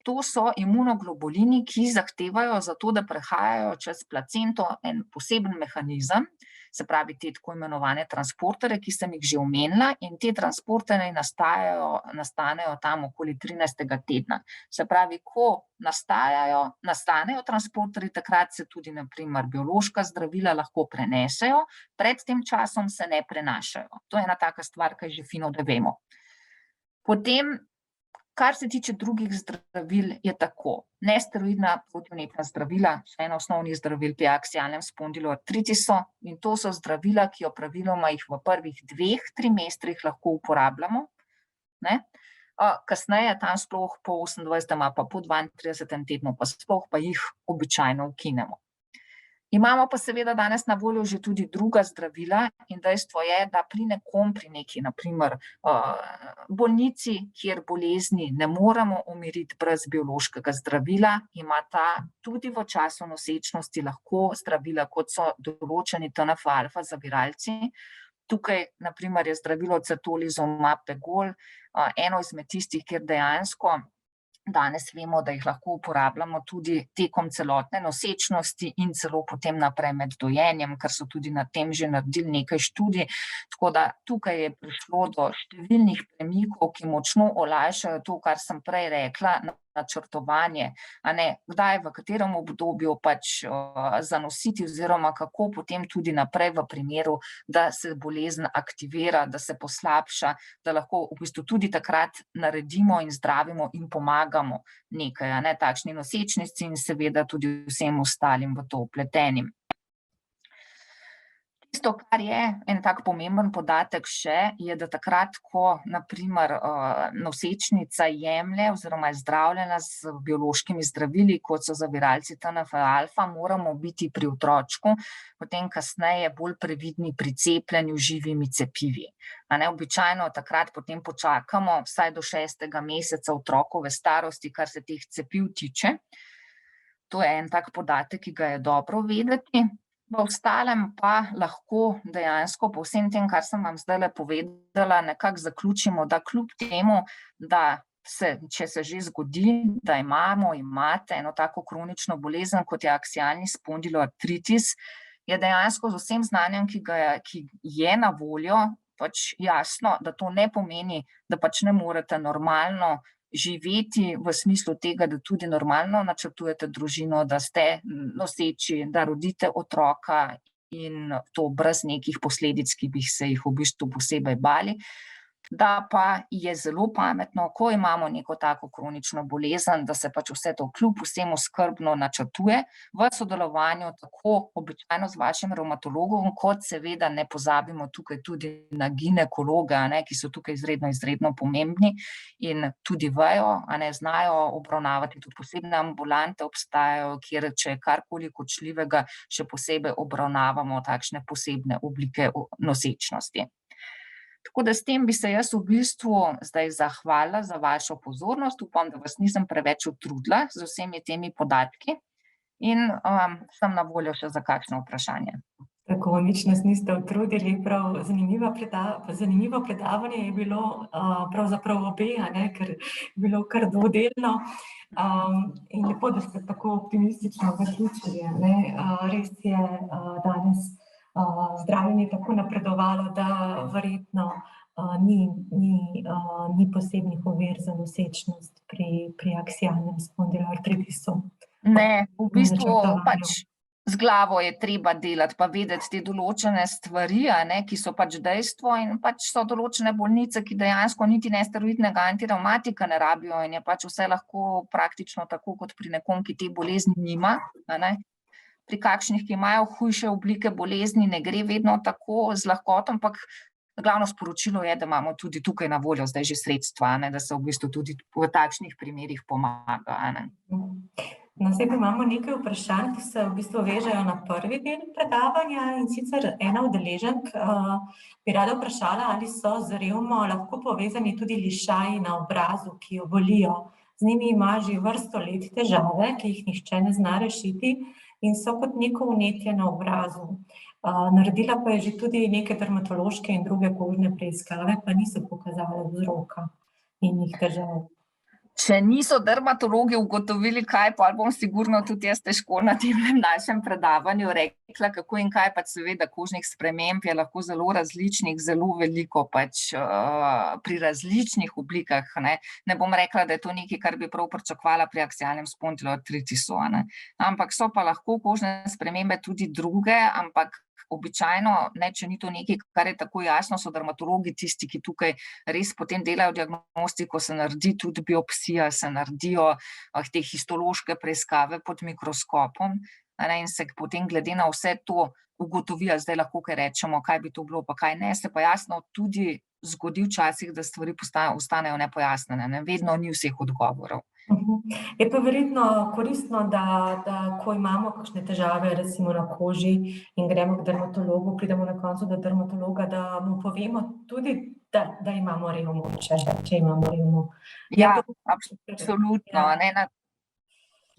To so imunoglobulini, ki zahtevajo za to, da prehajajo čez placento en poseben mehanizem, se pravi te tako imenovane transporterje, ki sem jih že omenila, in te transporterje nastanejo tam okoli 13. tedna. Se pravi, ko nastanejo transporterji, takrat se tudi na primer biološka zdravila lahko prenesejo, pred tem časom se ne prenašajo. To je ena taka stvar, ki je že fino, da vemo. Potem Kar se tiče drugih zdravil, je tako. Nesteroidna protivnetna zdravila, še eno osnovnih zdravil pri aksialnem spondiloartritisu, in to so zdravila, ki jo praviloma jih v prvih 2 trimestrih lahko uporabljamo, ne. Kasneje tam sploh po 28. pa po 32. tednu pa sploh pa jih običajno ukinemo. Imamo pa seveda danes na voljo že tudi druga zdravila in dejstvo je, da pri nekom, pri neki, na primer, bolnici, kjer bolezni ne moremo umiriti brez biološkega zdravila, ima ta tudi v času nosečnosti lahko zdravila, kot so določeni TNF-alfa zaviralci. Tukaj, na primer, je zdravilo Certolizumab Pegol, eno izmed tistih, kjer dejansko danes vemo, da jih lahko uporabljamo tudi tekom celotne nosečnosti in celo potem naprej med dojenjem, ker so tudi na tem že naredili nekaj študij. Tako da tukaj je prišlo do številnih premikov, ki močno olajšajo to, kar sem prej rekla, načrtovanje, kdaj, v katerem obdobju zanositi oziroma kako potem tudi naprej v primeru, da se bolezen aktivira, da se poslabša, da lahko v bistvu tudi takrat naredimo in zdravimo in pomagamo nekaj, takšni nosečnici in seveda tudi vsem ostalim v to vpletenim. Tisto, kar je en tak pomemben podatek še, je, da takrat, ko na primer nosečnica jemlje oziroma je zdravljena z biološkimi zdravili, kot so zaviralci TNF-alfa, moramo biti pri otročku potem kasneje bolj previdni pri cepljenju z živimi cepivi. Običajno takrat potem počakamo vsaj do 6. meseca otrokove starosti, kar se teh cepiv tiče. To je en tak podatek, ki ga je dobro vedeti. V ostalem pa lahko dejansko po vsem tem, kar sem vam zdajle povedala, nekako zaključimo, da kljub temu, da če se že zgodi, da imate eno tako kronično bolezen, kot je aksialni spondiloartritis, je dejansko z vsem znanjem, ki je na voljo, jasno, da to ne pomeni, da ne morete normalno živeti v smislu tega, da tudi normalno načrtujete družino, da ste noseči, da rodite otroka in to brez nekih posledic, ki bi se jih v bistvu posebej bali. Da pa je zelo pametno, ko imamo neko tako kronično bolezen, da se vse to kljub vsemu skrbno načrtuje v sodelovanju tako običajno z vašim revmatologom, kot seveda ne pozabimo tukaj tudi na ginekologe, ki so tukaj izredno pomembni in tudi vejo, znajo obravnavati, tudi posebne ambulante obstajajo, kjer če je karkoli kočljivega, še posebej obravnavamo takšne posebne oblike nosečnosti. Tako da s tem bi se jaz v bistvu zdaj zahvalila za vašo pozornost, upam, da vas nisem preveč utrudila z vsemi temi podatki in sem na voljo še za kakšno vprašanje. Tako, nič nas niste utrudili, prav zanimivo predavanje je bilo, pravzaprav obe, ker je bilo kar dvodelno. In lepo, da ste tako optimistično zaključili, res je danes zdravljenje tako napredovalo, da verjetno ni posebnih ovir za nosečnost pri aksialnem spondiloartritisu. Ne, v bistvu z glavo je treba delati pa vedeti te določene stvari, ki so dejstvo in so določene bolnice, ki dejansko niti nesteroidnega antirevmatika ne rabijo in je vse lahko praktično tako kot pri nekom, ki te bolezni nima, Pri kakšnih, ki imajo hujše oblike bolezni, ne gre vedno tako z lahkoto, ampak glavno sporočilo je, da imamo tudi tukaj na voljo zdaj že sredstva, da se v bistvu tudi v takšnih primerih pomaga. Zdaj pa imamo nekaj vprašanj, ki se v bistvu vežejo na prvi del predavanja, in sicer ena udeleženk bi rada vprašala, ali so z revmo lahko povezani tudi lišaji na obrazu, ki jo bolijo. Z njimi ima že vrsto let težave, ki jih nihče ne zna rešiti in so kot neko vnetje na obrazu. Naredila pa je že tudi neke dermatološke in druge kožne preiskave, pa niso pokazale vzroka in jih težav. Če niso dermatologi ugotovili kaj, potem bom sigurno tudi jaz težko na tem našem predavanju rekla, kako in kaj, seveda kožnih sprememb je lahko zelo različnih, zelo veliko pri različnih oblikah. Ne bom rekla, da je to nekaj, kar bi prav pričakovala pri aksialnem spondiloartritisu, ampak so pa lahko kožne spremembe tudi druge, ampak običajno, ne, če ni to nekaj, kar je tako jasno, so dermatologi tisti, ki tukaj res potem delajo diagnostiko, se naredi tudi biopsija, se naredijo te histološke preiskave pod mikroskopom, in se potem glede na vse to ugotovijo, zdaj lahko kaj rečemo, kaj bi to bilo, pa kaj ne, se pa jasno tudi zgodi včasih, da stvari ostanejo nepojasnjene, ne, vedno ni vseh odgovorov. Je pa verjetno koristno, da ko imamo kakšne težave, recimo na koži in gremo k dermatologu, pridemo na koncu do dermatologa, da mu povemo tudi, da imamo revmo, če imamo revmo. Ja, absolutno, ne.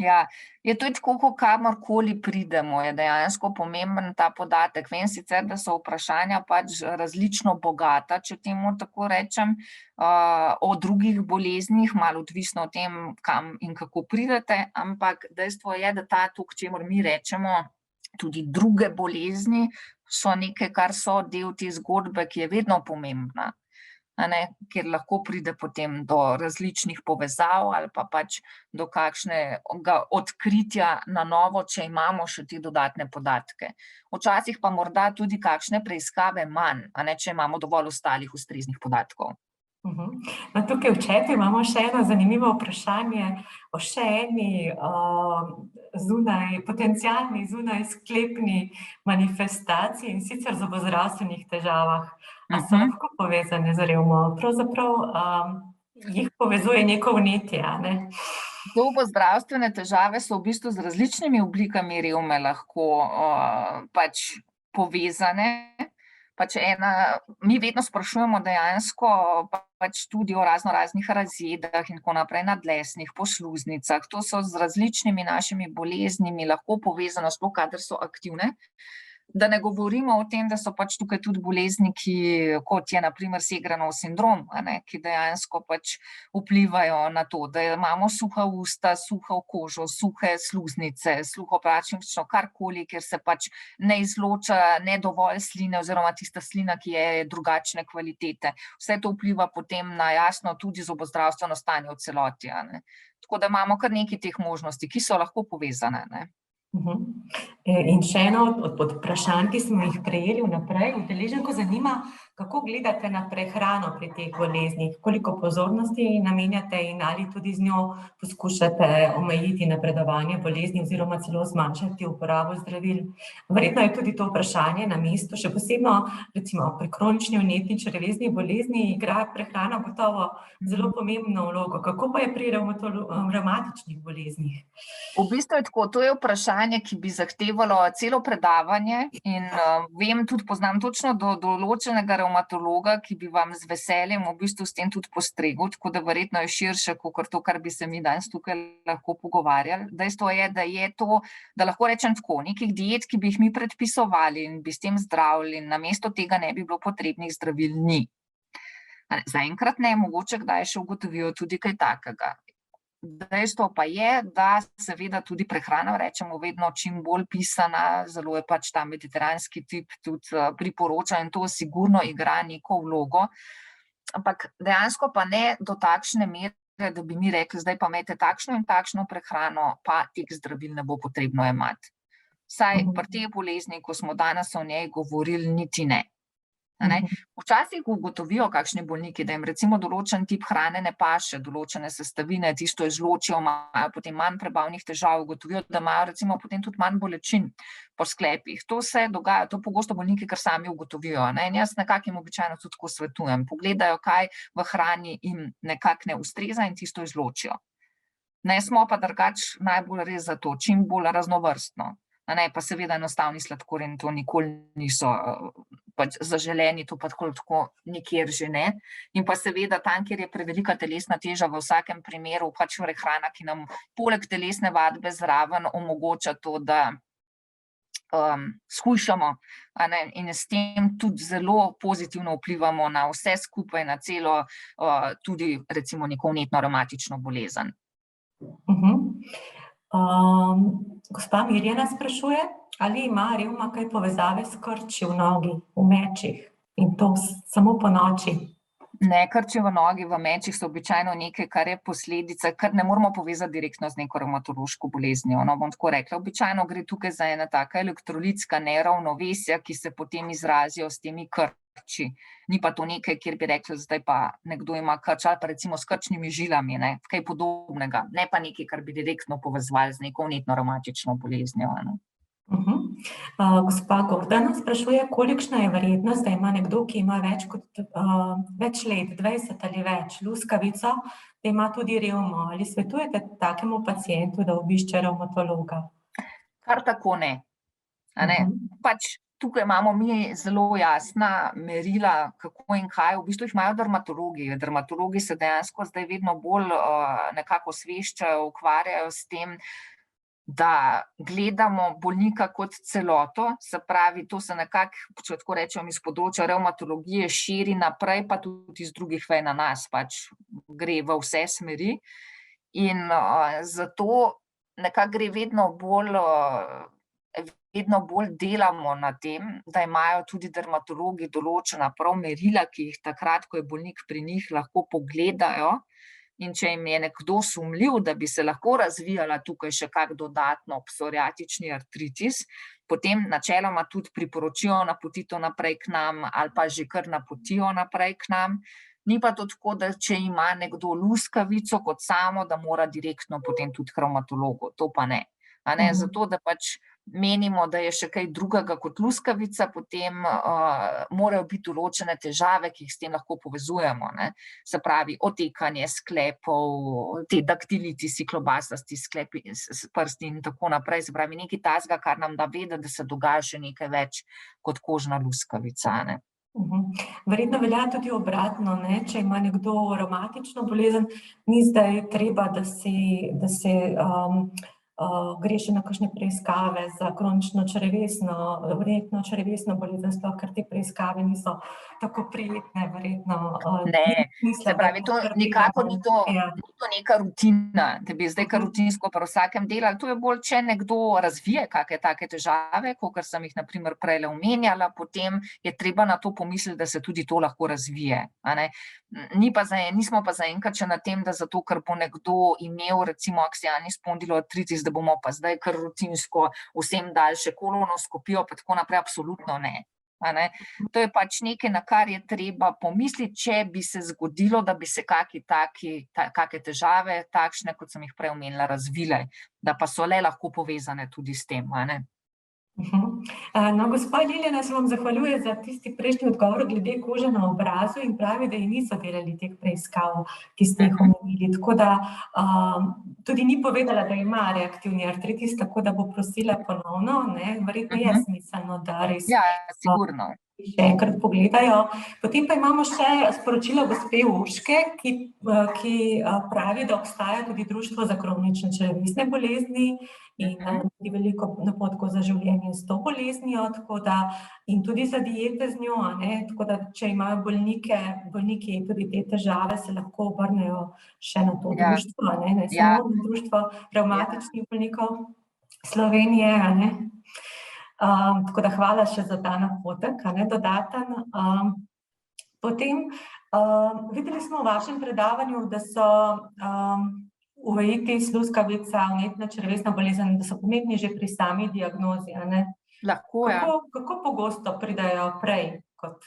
Ja, je to tako, ko kamorkoli pridemo, je dejansko pomemben ta podatek. Vem sicer, da so vprašanja pač različno bogata, če temu tako rečem, o drugih boleznih, malo odvisno o tem, kam in kako pridete, ampak dejstvo je, da to, k čemur mi rečemo, tudi druge bolezni, so nekaj, kar so del te zgodbe, ki je vedno pomembna. Ker lahko pride potem do različnih povezav ali pa pač do kakšnega odkritja na novo, če imamo še te dodatne podatke. Včasih pa morda tudi kakšne preiskave manj, če imamo dovolj ostalih ustreznih podatkov. Tukaj v chatu imamo še eno zanimivo vprašanje o še eni potencialni zunaj sklepni manifestaciji, in sicer zobozdravstvenih težavah. A so lahko povezane z revmo? Pravzaprav jih povezuje neko vnetje, ne? Zobozdravstvene težave so v bistvu z različnimi oblikami revme lahko pač povezane. Mi vedno sprašujemo dejansko pač tudi o raznoraznih razjedah in tako naprej, nadlesnih, po sluznicah. To so z različnimi našimi boleznimi lahko povezane, sploh kadar so aktivne. Da ne govorimo o tem, da so pač tukaj tudi bolezni, kot je na primer Segrenov sindrom, ki dejansko pač vplivajo na to, da imamo suha usta, suho kožo, suhe sluznice, suho prašnično, karkoli, kjer se pač ne izloča ne dovolj sline oziroma tista slina, ki je drugačne kvalitete. Vse to vpliva potem na jasno tudi zobozdravstveno stanje v celoti. Tako da imamo kar nekaj teh možnosti, ki so lahko povezane. In še eno od vprašanj, ki smo jih prejeli vnaprej, udeleženko zanima, kako gledate na prehrano pri teh boleznih, koliko pozornosti namenjate in ali tudi z njo poskušate omejiti napredovanje bolezni oziroma celo zmanjšati uporabo zdravil. Verjetno je tudi to vprašanje na mestu, še posebno recimo pri kronični vnetni črevesni bolezni igra prehrana gotovo zelo pomembno vlogo. Kako pa je pri revmatičnih boleznih? V bistvu je tako, to je vprašanje, ki bi zahtevalo celo predavanje in vem, tudi poznam točno do določenega revmatologa, ki bi vam z veseljem v bistvu s tem tudi postregel, tako da verjetno je širše, kakor to, kar bi se mi danes tukaj lahko pogovarjali. Dejstvo je, da je to, da lahko rečem tako, nekih diet, ki bi jih mi predpisovali in bi s tem zdravili, namesto tega ne bi bilo potrebnih zdravil, ni. Zaenkrat ne, mogoče kdaj še ugotovijo tudi kaj takega. Dejstvo pa je, da seveda tudi prehrana, rečemo, vedno čim bolj pisana, zelo je pač ta mediteranski tip tudi priporočen in to sigurno igra neko vlogo, ampak dejansko pa ne do takšne mere, da bi mi rekli, zdaj pa imejte takšno in takšno prehrano, pa teh zdravil ne bo potrebno jemati. Saj pri teh bolezni, ko smo danes o njej govorili, niti ne. Včasih ugotovijo kakšni bolniki, da jim recimo določen tip hrane ne paše, določene sestavine, tisto izločijo, imajo potem manj prebavnih težav, ugotovijo, da imajo recimo potem tudi manj bolečin po sklepih. To se dogaja, to pogosto bolniki kar sami ugotovijo. In jaz nekako jim običajno tudi tako svetujem. Pogledajo, kaj v hrani jim nekako ne ustreza in tisto izločijo. Ne smo pa drugače najbolj res za to, čim bolj raznovrstno. Pa seveda enostavni sladkorji in to nikoli niso pač zaželeni, to pa tako nikjer že ne. In pa seveda tam, kjer je prevelika telesna teža, v vsakem primeru pač prehrana, ki nam poleg telesne vadbe zraven omogoča to, da shujšamo in s tem tudi zelo pozitivno vplivamo na vse skupaj, na celo tudi recimo neko vnetno revmatično bolezen. Gospa Mirjana sprašuje, ali ima revma kaj povezave s krči v nogi, v mečih in to samo po noči? Ne, krči v nogi, v mečih so običajno nekaj, kar je posledica, kar ne moramo povezati direktno z neko revmatološko boleznijo. No, bom tako rekla, običajno gre tukaj za ena taka elektrolitska neravnovesja, ki se potem izrazijo s temi krči. Ni pa to nekaj, kjer bi rekli, zdaj pa nekdo ima krč, ali pa recimo s krčnimi žilami, ne, kaj podobnega, ne pa nekaj, kar bi direktno povezovali z neko vnetno revmatično boleznijo, ne. Gospa Gordana sprašuje, kolikšna je verjetnost, da ima nekdo, ki ima več let, 20 ali več, luskavico, da ima tudi revmo. Ali svetujete takemu pacientu, da obišče revmatologa? Kar tako ne. A ne? Pač tukaj imamo mi zelo jasna merila, kako in kaj. V bistvu jih imajo dermatologi. Dermatologi se dejansko zdaj vedno bolj nekako osveščajo, ukvarjajo s tem, da gledamo bolnika kot celoto, se pravi, to se nekako, če tako rečem, iz področja revmatologije širi naprej, pa tudi iz drugih vej na nas, pač gre v vse smeri. In zato nekako gre vedno bolj delamo na tem, da imajo tudi dermatologi določena prav merila, ki jih takrat, ko je bolnik pri njih, lahko pogledajo. In če jim je nekdo sumljiv, da bi se lahko razvijala tukaj še kak dodatno psoriatični artritis, potem načeloma tudi priporočijo napotitev naprej k nam ali pa že kar napotijo naprej k nam. Ni pa to tako, da če ima nekdo luskavico kot samo, da mora direktno potem tudi k revmatologu. To pa ne. Zato, da pač menimo, da je še kaj drugega kot luskavica, potem morajo biti določene težave, ki jih s tem lahko povezujemo, ne. Se pravi, otekanje sklepov, te daktilitisi, klobasasti sklepi s prsti in tako naprej. Se pravi, nekaj takega, kar nam da vedeti, da se dogaja še nekaj več kot kožna luskavica, ne. Verjetno velja tudi obratno, ne, če ima nekdo revmatično bolezen, ni zdaj treba, da se gre še na kakšne preiskave za kronično črevesno, vnetno črevesno bolezen, sploh ker te preiskave niso tako prijetne, verjetno. Ne, se pravi, to nikakor ni to neka rutina, da bi zdaj kar rutinsko pri vsakem delali. To je bolj, če nekdo razvije kake take težave, kakor sem jih na primer prejle omenjala, potem je treba na to pomisliti, da se tudi to lahko razvije, a ne. Nismo pa zaenkrat še na tem, da zato, ker bo nekdo imel recimo aksialni spondiloartritis, da bomo pa zdaj kar rutinsko vsem dali še kolonoskopijo, pa tako naprej, absolutno ne. To je pač nekaj, na kar je treba pomisliti, če bi se zgodilo, da bi se kake težave, takšne, kot sem jih prej omenila, razvile, da pa so le lahko povezane tudi s tem, a ne. No, gospa Liljana se vam zahvaljuje za tisti prejšnji odgovor glede kože na obrazu in pravi, da ji niso delali teh preiskav, ki ste jih omenili, tako da tudi ni povedala, da ima reaktivni artritis, tako da bo prosila ponovno, ne, verjetno je smiselno, da res sigurno še enkrat pogledajo. Potem pa imamo še sporočilo gospe Urške, ki pravi, da obstaja tudi Društvo za kronične črevesne bolezni in tudi veliko napotkov za življenje s to boleznijo, tako da in tudi za diete z njo, a ne, tako da če imajo bolniki tudi te težave, se lahko obrnejo še na to društvo, a ne samo na Društvo revmatičnih bolnikov Slovenije, a ne. Tako da hvala še za ta napotek, dodaten. Potem videli smo v vašem predavanju, da so uveitis, luskavica, vnetna črevesna bolezen, da so pomembni že pri sami diagnozi, a ne? Lahko, ja. Kako pogosto pridejo prej kot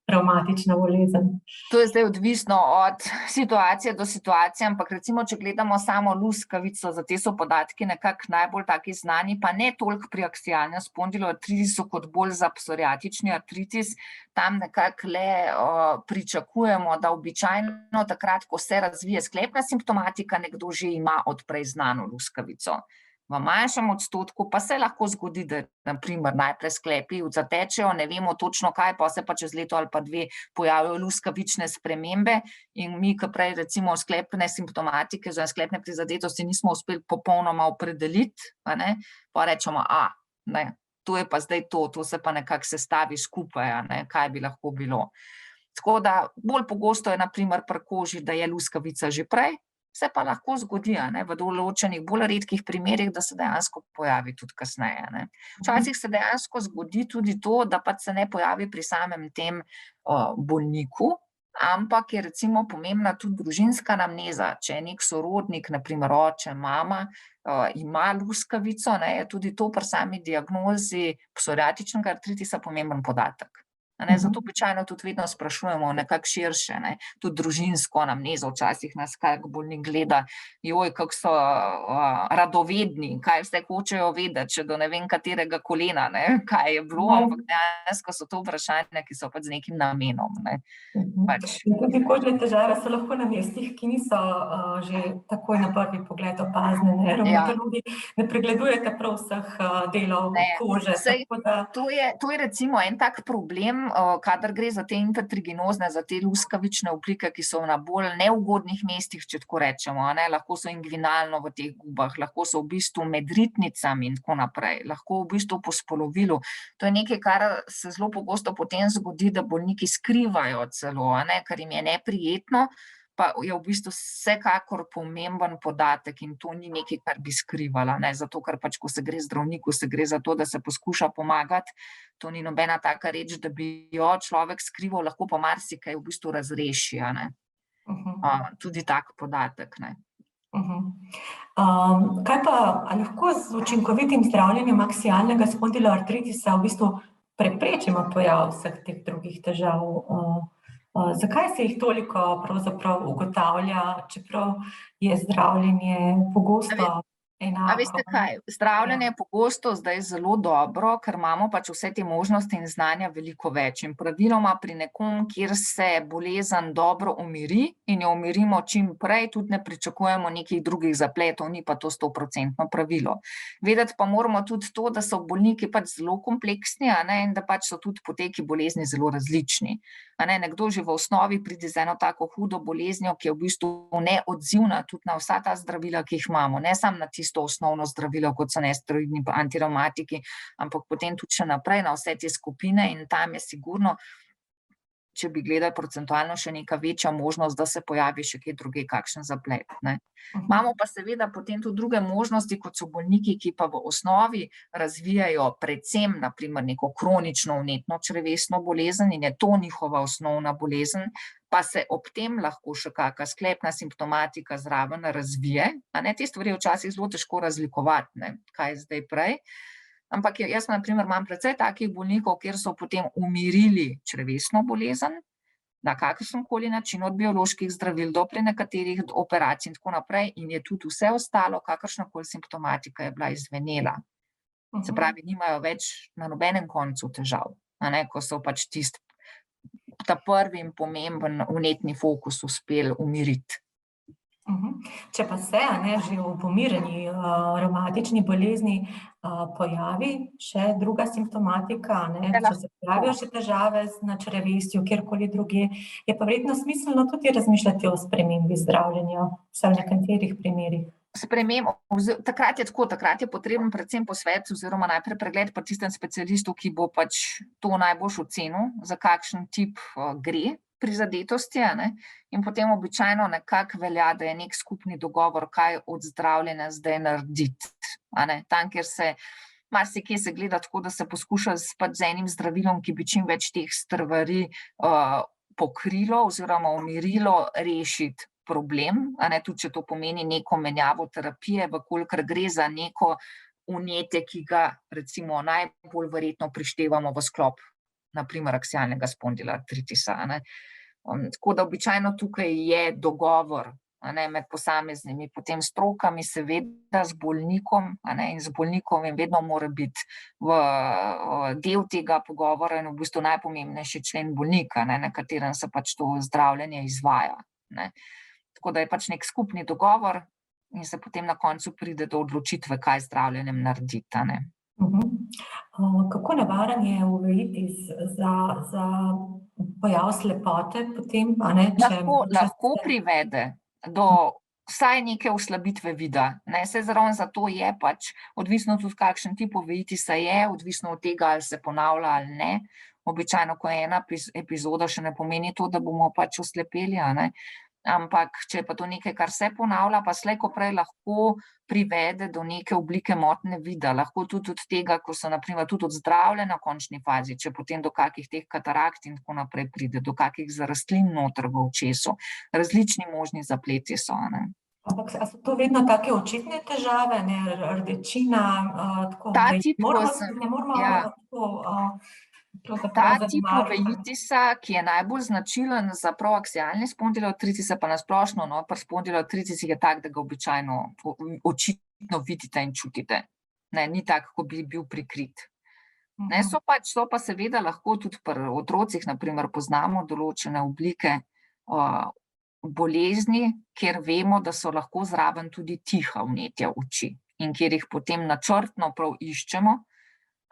revmatična bolezen? To je zdaj odvisno od situacije do situacije, ampak recimo, če gledamo samo luskavico, za te so podatki nekako najbolj taki znani, pa ne toliko pri aksialnem spondiloartritisu kot bolj za psoriatični artritis. Tam nekako le pričakujemo, da običajno takrat, ko se razvije sklepna simptomatika, nekdo že ima odprej znano luskavico. V manjšem odstotku pa se lahko zgodi, da na primer najprej sklepi zatečejo, ne vemo točno kaj, pa se pa čez leto ali pa dve pojavijo luskavične spremembe in mi, ko prej recimo sklepne simptomatike, oziroma sklepne prizadetosti nismo uspeli popolnoma opredeliti, pa rečemo, to je pa zdaj to se pa nekako sestavi skupaj, kaj bi lahko bilo. Tako da bolj pogosto je na primer pri koži, da je luskavica že prej, se pa lahko zgodi v določenih bolj redkih primerih, da se dejansko pojavi tudi kasneje. Včasih se dejansko zgodi tudi to, da pač se ne pojavi pri samem tem bolniku, ampak je recimo pomembna tudi družinska anamneza. Če je nek sorodnik, na primer oče, mama, ima luskavico, ne, je tudi to pri sami diagnozi psoriatičnega artritisa pomemben podatek. Zato običajno tudi vedno sprašujemo nekako širše, ne, tudi družinsko anamnezo, včasih nas kak bolnik gleda, kako so radovedni, kaj vse hočejo vedeti, če do ne vem katerega kolena, ne, kaj je bilo, ampak dejansko so to vprašanja, ki so pač z nekim namenom, ne. In tudi kožne težave so lahko na mestih, ki niso že takoj na prvi pogled opazne, ne, revmatologi ne pregledujete prav vseh delov kože, tako da... To je recimo en tak problem, kadar gre za te intertriginozne, za te luskavične oblike, ki so na bolj neugodnih mestih, če tako rečemo, ne, lahko so inguinalno v teh gubah, lahko so v bistvu med ritnicami in tako naprej, lahko v bistvu po spolovilu. To je nekaj, kar se zelo pogosto potem zgodi, da bolniki skrivajo celo, ne, ker jim je neprijetno, pa je v bistvu vsekakor pomemben podatek in to ni nekaj, kar bi skrivala, ne, zato ker pač, ko se gre zdravniku, se gre za to, da se poskuša pomagati, to ni nobena taka reč, da bi jo človek skrival, lahko pa marsikaj v bistvu razreši, ne. Tudi tak podatek, ne. Kaj pa, a lahko z učinkovitim zdravljenjem aksialnega spondiloartritisa v bistvu preprečimo pojav vseh teh drugih težav? Zakaj se jih toliko pravzaprav ugotavlja, čeprav je zdravljenje pogosto enako? A veste kaj, zdravljenje je pogosto zdaj zelo dobro, ker imamo pač vse te možnosti in znanja veliko več in praviloma pri nekom, kjer se bolezen dobro umiri in jo umirimo čim prej, tudi ne pričakujemo nekih drugih zapletov, ni pa to 100% pravilo. Vedeti pa moramo tudi to, da so bolniki pač zelo kompleksni, ne, in da pač so tudi poteki bolezni zelo različni. Nekdo že v osnovi pride z eno tako hudo boleznijo, ki je v bistvu neodzivna tudi na vsa ta zdravila, ki jih imamo, ne samo na tisto osnovno zdravilo, kot so nesteroidni antirevmatiki, ampak potem tudi še naprej na vse te skupine in tam je sigurno, če bi gledali procentualno, še neka večja možnost, da se pojavi še kje drugje kakšen zaplet, ne. Imamo pa seveda potem tudi druge možnosti, kot so bolniki, ki pa v osnovi razvijajo predvsem na primer neko kronično vnetno črevesno bolezen in je to njihova osnovna bolezen, pa se ob tem lahko še kaka sklepna simptomatika zraven razvije, te stvari je včasih zelo težko razlikovati, ne, kaj je zdaj prej. Ampak jaz na primer imam precej takih bolnikov, kjer so potem umirili črevesno bolezen na kakršenkoli način, od bioloških zdravil do pri nekaterih operacij in tako naprej, in je tudi vse ostalo, kakršnakoli simptomatika je bila izvenela. Se pravi, nimajo več na nobenem koncu težav, ko so pač ta prvi in pomemben vnetni fokus uspeli umiriti. Če pa se, že ob umirjeni revmatični bolezni pojavi še druga simptomatika, če se pojavijo še težave na črevesju, kjerkoli drugje, je pa verjetno smiselno tudi razmišljati o spremembi zdravljenja, vsaj v nekaterih primerih. Takrat je potreben predvsem posvet oziroma najprej pregled pri tistem specialistu, ki bo pač to najboljše ocenil, za kakšen tip gre prizadetosti, in potem običajno nekako velja, da je nek skupni dogovor, kaj od zdravljenja zdaj narediti, tam, kjer se marsikje se gleda tako, da se poskuša z enim zdravilom, ki bi čim več teh stvari pokrilo oziroma umirilo, rešiti problem, tudi če to pomeni neko menjavo terapije, v kolikor gre za neko vnetje, ki ga recimo najbolj verjetno prištevamo v sklop na primer aksialnega spondiloartritisa, tako da običajno tukaj je dogovor, med posameznimi potem strokami, seveda z bolnikom, in z bolnikom vedno mora biti del tega pogovora in v bistvu najpomembnejši člen bolnika, na katerem se pač to zdravljenje izvaja, tako da je pač nek skupni dogovor in se potem na koncu pride do odločitve, kaj z zdravljenjem narediti, Kako nevaren je uveitis za pojav slepote potem, Lahko privede do vsaj neke oslabitve vida, saj zraven zato je pač odvisno tudi, kakšen tip uveitisa je, odvisno od tega, ali se ponavlja ali ne. Običajno, ko je ena epizoda, še ne pomeni to, da bomo pač oslepeli, ampak če je pa to nekaj, kar se ponavlja, pa slej ko prej lahko privede do neke oblike motnje vida, lahko tudi od tega, ko so naprimer tudi odzdravljene v končni fazi, če potem do kakih teh katarakt in tako naprej pride, do kakih zarastlin noter v očesu, različni možni zapleti so, ne. Ampak a so to vedno take očitne težave, ne, rdečina, tako, Ta da jih tip, ne moramo ja. tako, pravzaprav Ta tip zanemariti. uvejitisa, ki je najbolj značilen za proaksialni spondiloartritis, pa na splošno, no, pri spondiloartritisih je tak, da ga običajno očitno vidite in čutite. Ne, ni tak, ko bi bil prikrit. Ne, so pa seveda lahko tudi pri otrocih, na primer, poznamo določene oblike bolezni, kjer vemo, da so lahko zraven tudi tiha vnetja oči in kjer jih potem načrtno prav iščemo,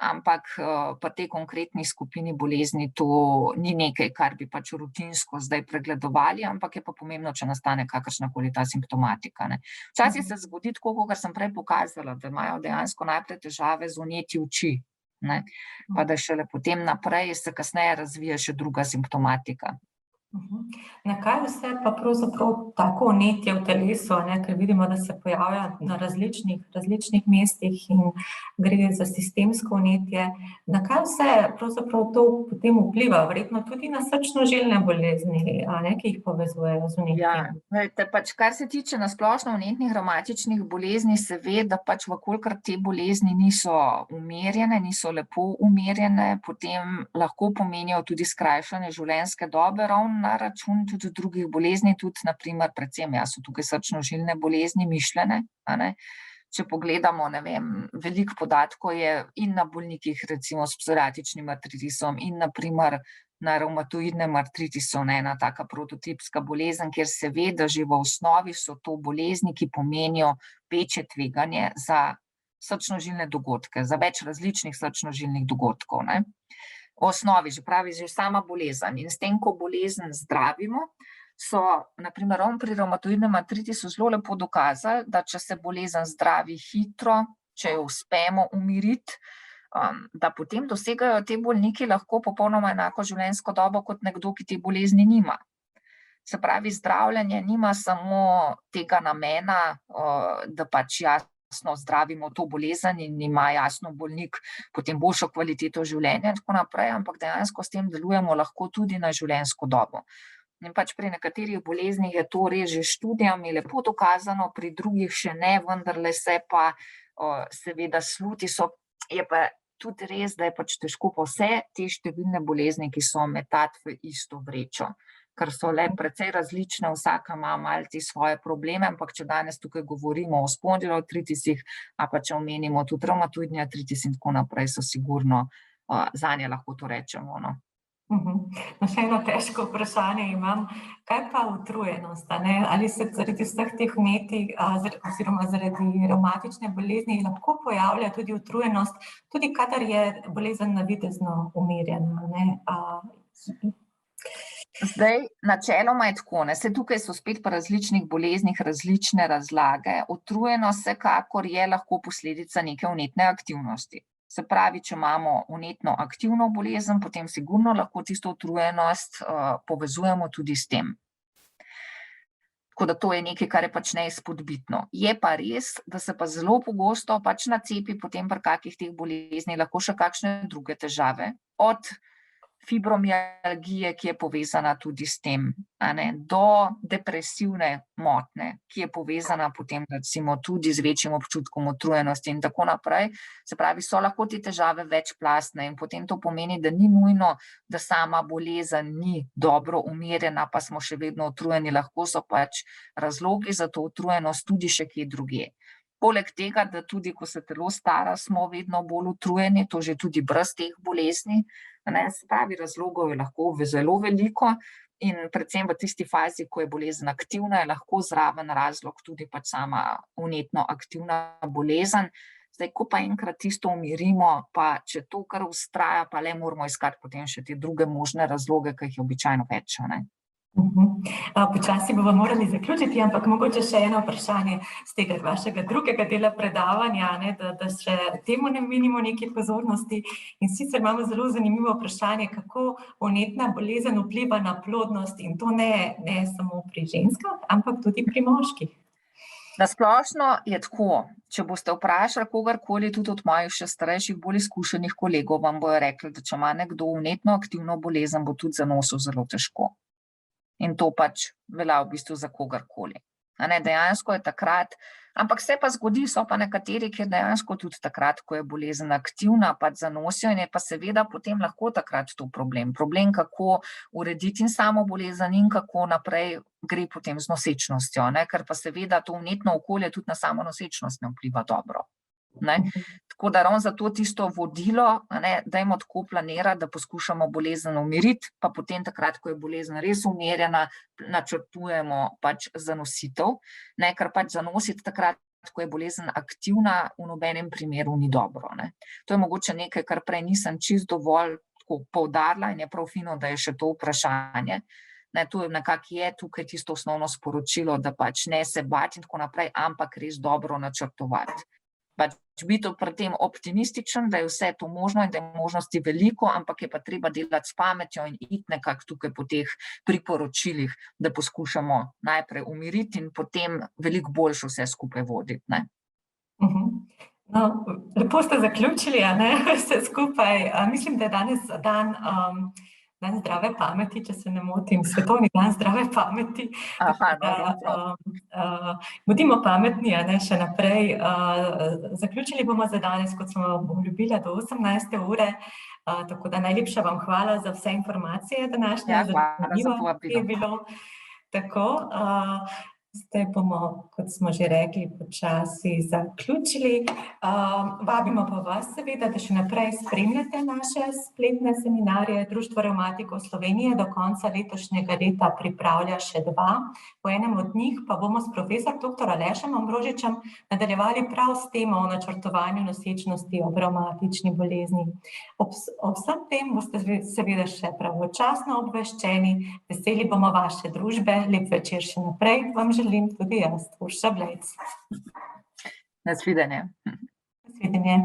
ampak pa tej konkretni skupini bolezni to ni nekaj, kar bi pač rutinsko zdaj pregledovali, ampak je pa pomembno, če nastane kakršnakoli ta simptomatika, ne. Včasih se zgodi tako, kakor sem prej pokazala, da imajo dejansko najprej težave z vnetji oči, ne, pa da šele potem naprej se kasneje razvije še druga simptomatika. Na kaj vse pa pravzaprav tako vnetje v telesu, ne, ker vidimo, da se pojavlja na različnih mestih in gre za sistemsko vnetje. Na kaj vse pravzaprav to potem vpliva? Verjetno tudi na srčno-žilne bolezni, a ne, ki jih povezujejo z vnetjem. Ja, pač kar se tiče na splošno vnetnih revmatičnih bolezni, se ve, da pač v kolikor te bolezni niso umirjene, niso lepo umirjene, potem lahko pomenijo tudi skrajšanje življenjske dobe, ravno na račun tudi drugih bolezni, tudi na primer, predvsem so tukaj srčno-žilne bolezni mišljene, a ne. Če pogledamo, ne vem, veliko podatkov je in na bolnikih recimo s psoriatičnim artritisom in na primer na revmatoidnem artritisu, ne, ena taka prototipska bolezen, kjer se ve, da že v osnovi so to bolezni, ki pomenijo večje tveganje za srčno-žilne dogodke, za več različnih srčno-žilnih dogodkov, ne. V osnovi, že pravi, že sama bolezen. In s tem, ko bolezen zdravimo, so na primer pri revmatoidnem artritisu zelo lepo dokazali, da če se bolezen zdravi hitro, če jo uspemo umiriti, da potem dosegajo te bolniki lahko popolnoma enako življenjsko dobo kot nekdo, ki te bolezni nima. Se pravi, zdravljenje nima samo tega namena, da pač jasno zdravimo to bolezen in ima jasno bolnik potem boljšo kvaliteto življenja in tako naprej, ampak dejansko s tem delujemo lahko tudi na življenjsko dobo. In pač pri nekaterih boleznih je to res že študijami lepo dokazano, pri drugih še ne, vendarle se pa seveda sluti so, je pa tudi res, da je pač težko pa vse te številne bolezni, ki so metati v isto vrečo, ker so le precej različne, vsaka ima malo te svoje probleme, ampak če danes tukaj govorimo o spondiloartritisih, a pa če omenimo tudi revmatoidni artritis in tako naprej, so sigurno zanje lahko to rečemo, no. No, še eno težko vprašanje imam. Kaj pa utrujenost, a ne? Ali se zaradi vseh teh vnetij oziroma zaradi revmatične bolezni lahko pojavlja tudi utrujenost, tudi kadar je bolezen navidezno umirjena, ne? Zdaj, načeloma je tako, ne, saj tukaj so spet pri različnih boleznih različne razlage. Utrujenost vsekakor je lahko posledica neke vnetne aktivnosti. Se pravi, če imamo vnetno aktivno bolezen, potem sigurno lahko tisto utrujenost povezujemo tudi s tem. Tako da to je nekaj, kar je pač neizpodbitno. Je pa res, da se pa zelo pogosto pač nacepi potem pri kakih teh bolezni lahko še kakšne druge težave. Od fibromialgije, ki je povezana tudi s tem, a ne, do depresivne motnje, ki je povezana potem recimo tudi z večjim občutkom utrujenosti in tako naprej. Se pravi, so lahko te težave večplastne in potem to pomeni, da ni nujno, da sama bolezen ni dobro umirjena, pa smo še vedno utrujeni, lahko so pač razlogi za to utrujenost tudi še kje drugje. Poleg tega, da tudi, ko se telo stara, smo vedno bolj utrujeni, to že tudi brez teh bolezni, ne, se pravi, razlogov je lahko zelo veliko in predvsem v tisti fazi, ko je bolezen aktivna, je lahko zraven razlog tudi pač sama vnetno aktivna bolezen. Zdaj, ko pa enkrat tisto umirimo, pa če to kar vztraja, pa le moramo iskati potem še te druge možne razloge, ki jih je običajno več, ne. Počasi bomo morali zaključiti, ampak mogoče še eno vprašanje z tega vašega drugega dela predavanja, ne, da še temu namenimo nekaj pozornosti. In sicer imamo zelo zanimivo vprašanje, kako vnetna bolezen vpliva na plodnost, in to ne samo pri ženskah, ampak tudi pri moških. Na splošno je tako, če boste vprašali kogarkoli, tudi od mojih še starejših, bolj izkušenih kolegov, vam bojo rekli, da če ima nekdo vnetno aktivno bolezen, bo tudi zanosil zelo težko. In to pač velja v bistvu za kogarkoli. Dejansko je takrat, ampak se pa zgodi, so pa nekateri, kjer dejansko tudi takrat, ko je bolezen aktivna, pač zanosijo in je pa seveda potem lahko takrat to problem. Problem, kako urediti in samo bolezen in kako naprej gre potem z nosečnostjo, ker pa seveda to vnetno okolje tudi na samo nosečnost ne vpliva dobro. Tako da ravno zato tisto vodilo, dajmo tako planirati, da poskušamo bolezen umiriti, pa potem takrat, ko je bolezen res umirjena, načrtujemo pač zanositev, ker pač zanositi takrat, ko je bolezen aktivna, v nobenem primeru ni dobro. To je mogoče nekaj, kar prej nisem čisto dovolj poudarila in je prav fino, da je še to vprašanje. To je nekako je tukaj tisto osnovno sporočilo, da pač ne se bati in tako naprej, ampak res dobro načrtovati. Pač biti pri tem optimističen, da je vse to možno in da je možnosti veliko, ampak je pa treba delati s pametjo in iti nekako tukaj po teh priporočilih, da poskušamo najprej umiriti in potem veliko boljše vse skupaj voditi. No, lepo ste zaključili, vse skupaj. Mislim, da je danes dan zdrave pameti, če se ne motim, svetovni dan zdrave pameti. Bodimo pametni, še naprej. Zaključili bomo za danes, kot smo obljubili, do 18. ure. Tako da najlepša vam hvala za vse informacije današnje. Hvala za povabilo. Tako, zdaj bomo, kot smo že rekli, počasi zaključili. Vabimo pa vas seveda, da še naprej spremljate naše spletne seminarje. Društvo revmatikov Slovenije do konca letošnjega leta pripravlja še 2. V enem od njih pa bomo s profesor dr. Alešem Ambrožičem nadaljevali prav s temo o načrtovanju nosečnosti ob revmatični bolezni. Ob vsem tem boste seveda še pravočasno obveščeni. Veseli bomo vaše družbe. Lep večer še naprej. Vam želim tudi jaz, Urša Blejc. Nasvidenje. Nasvidenje.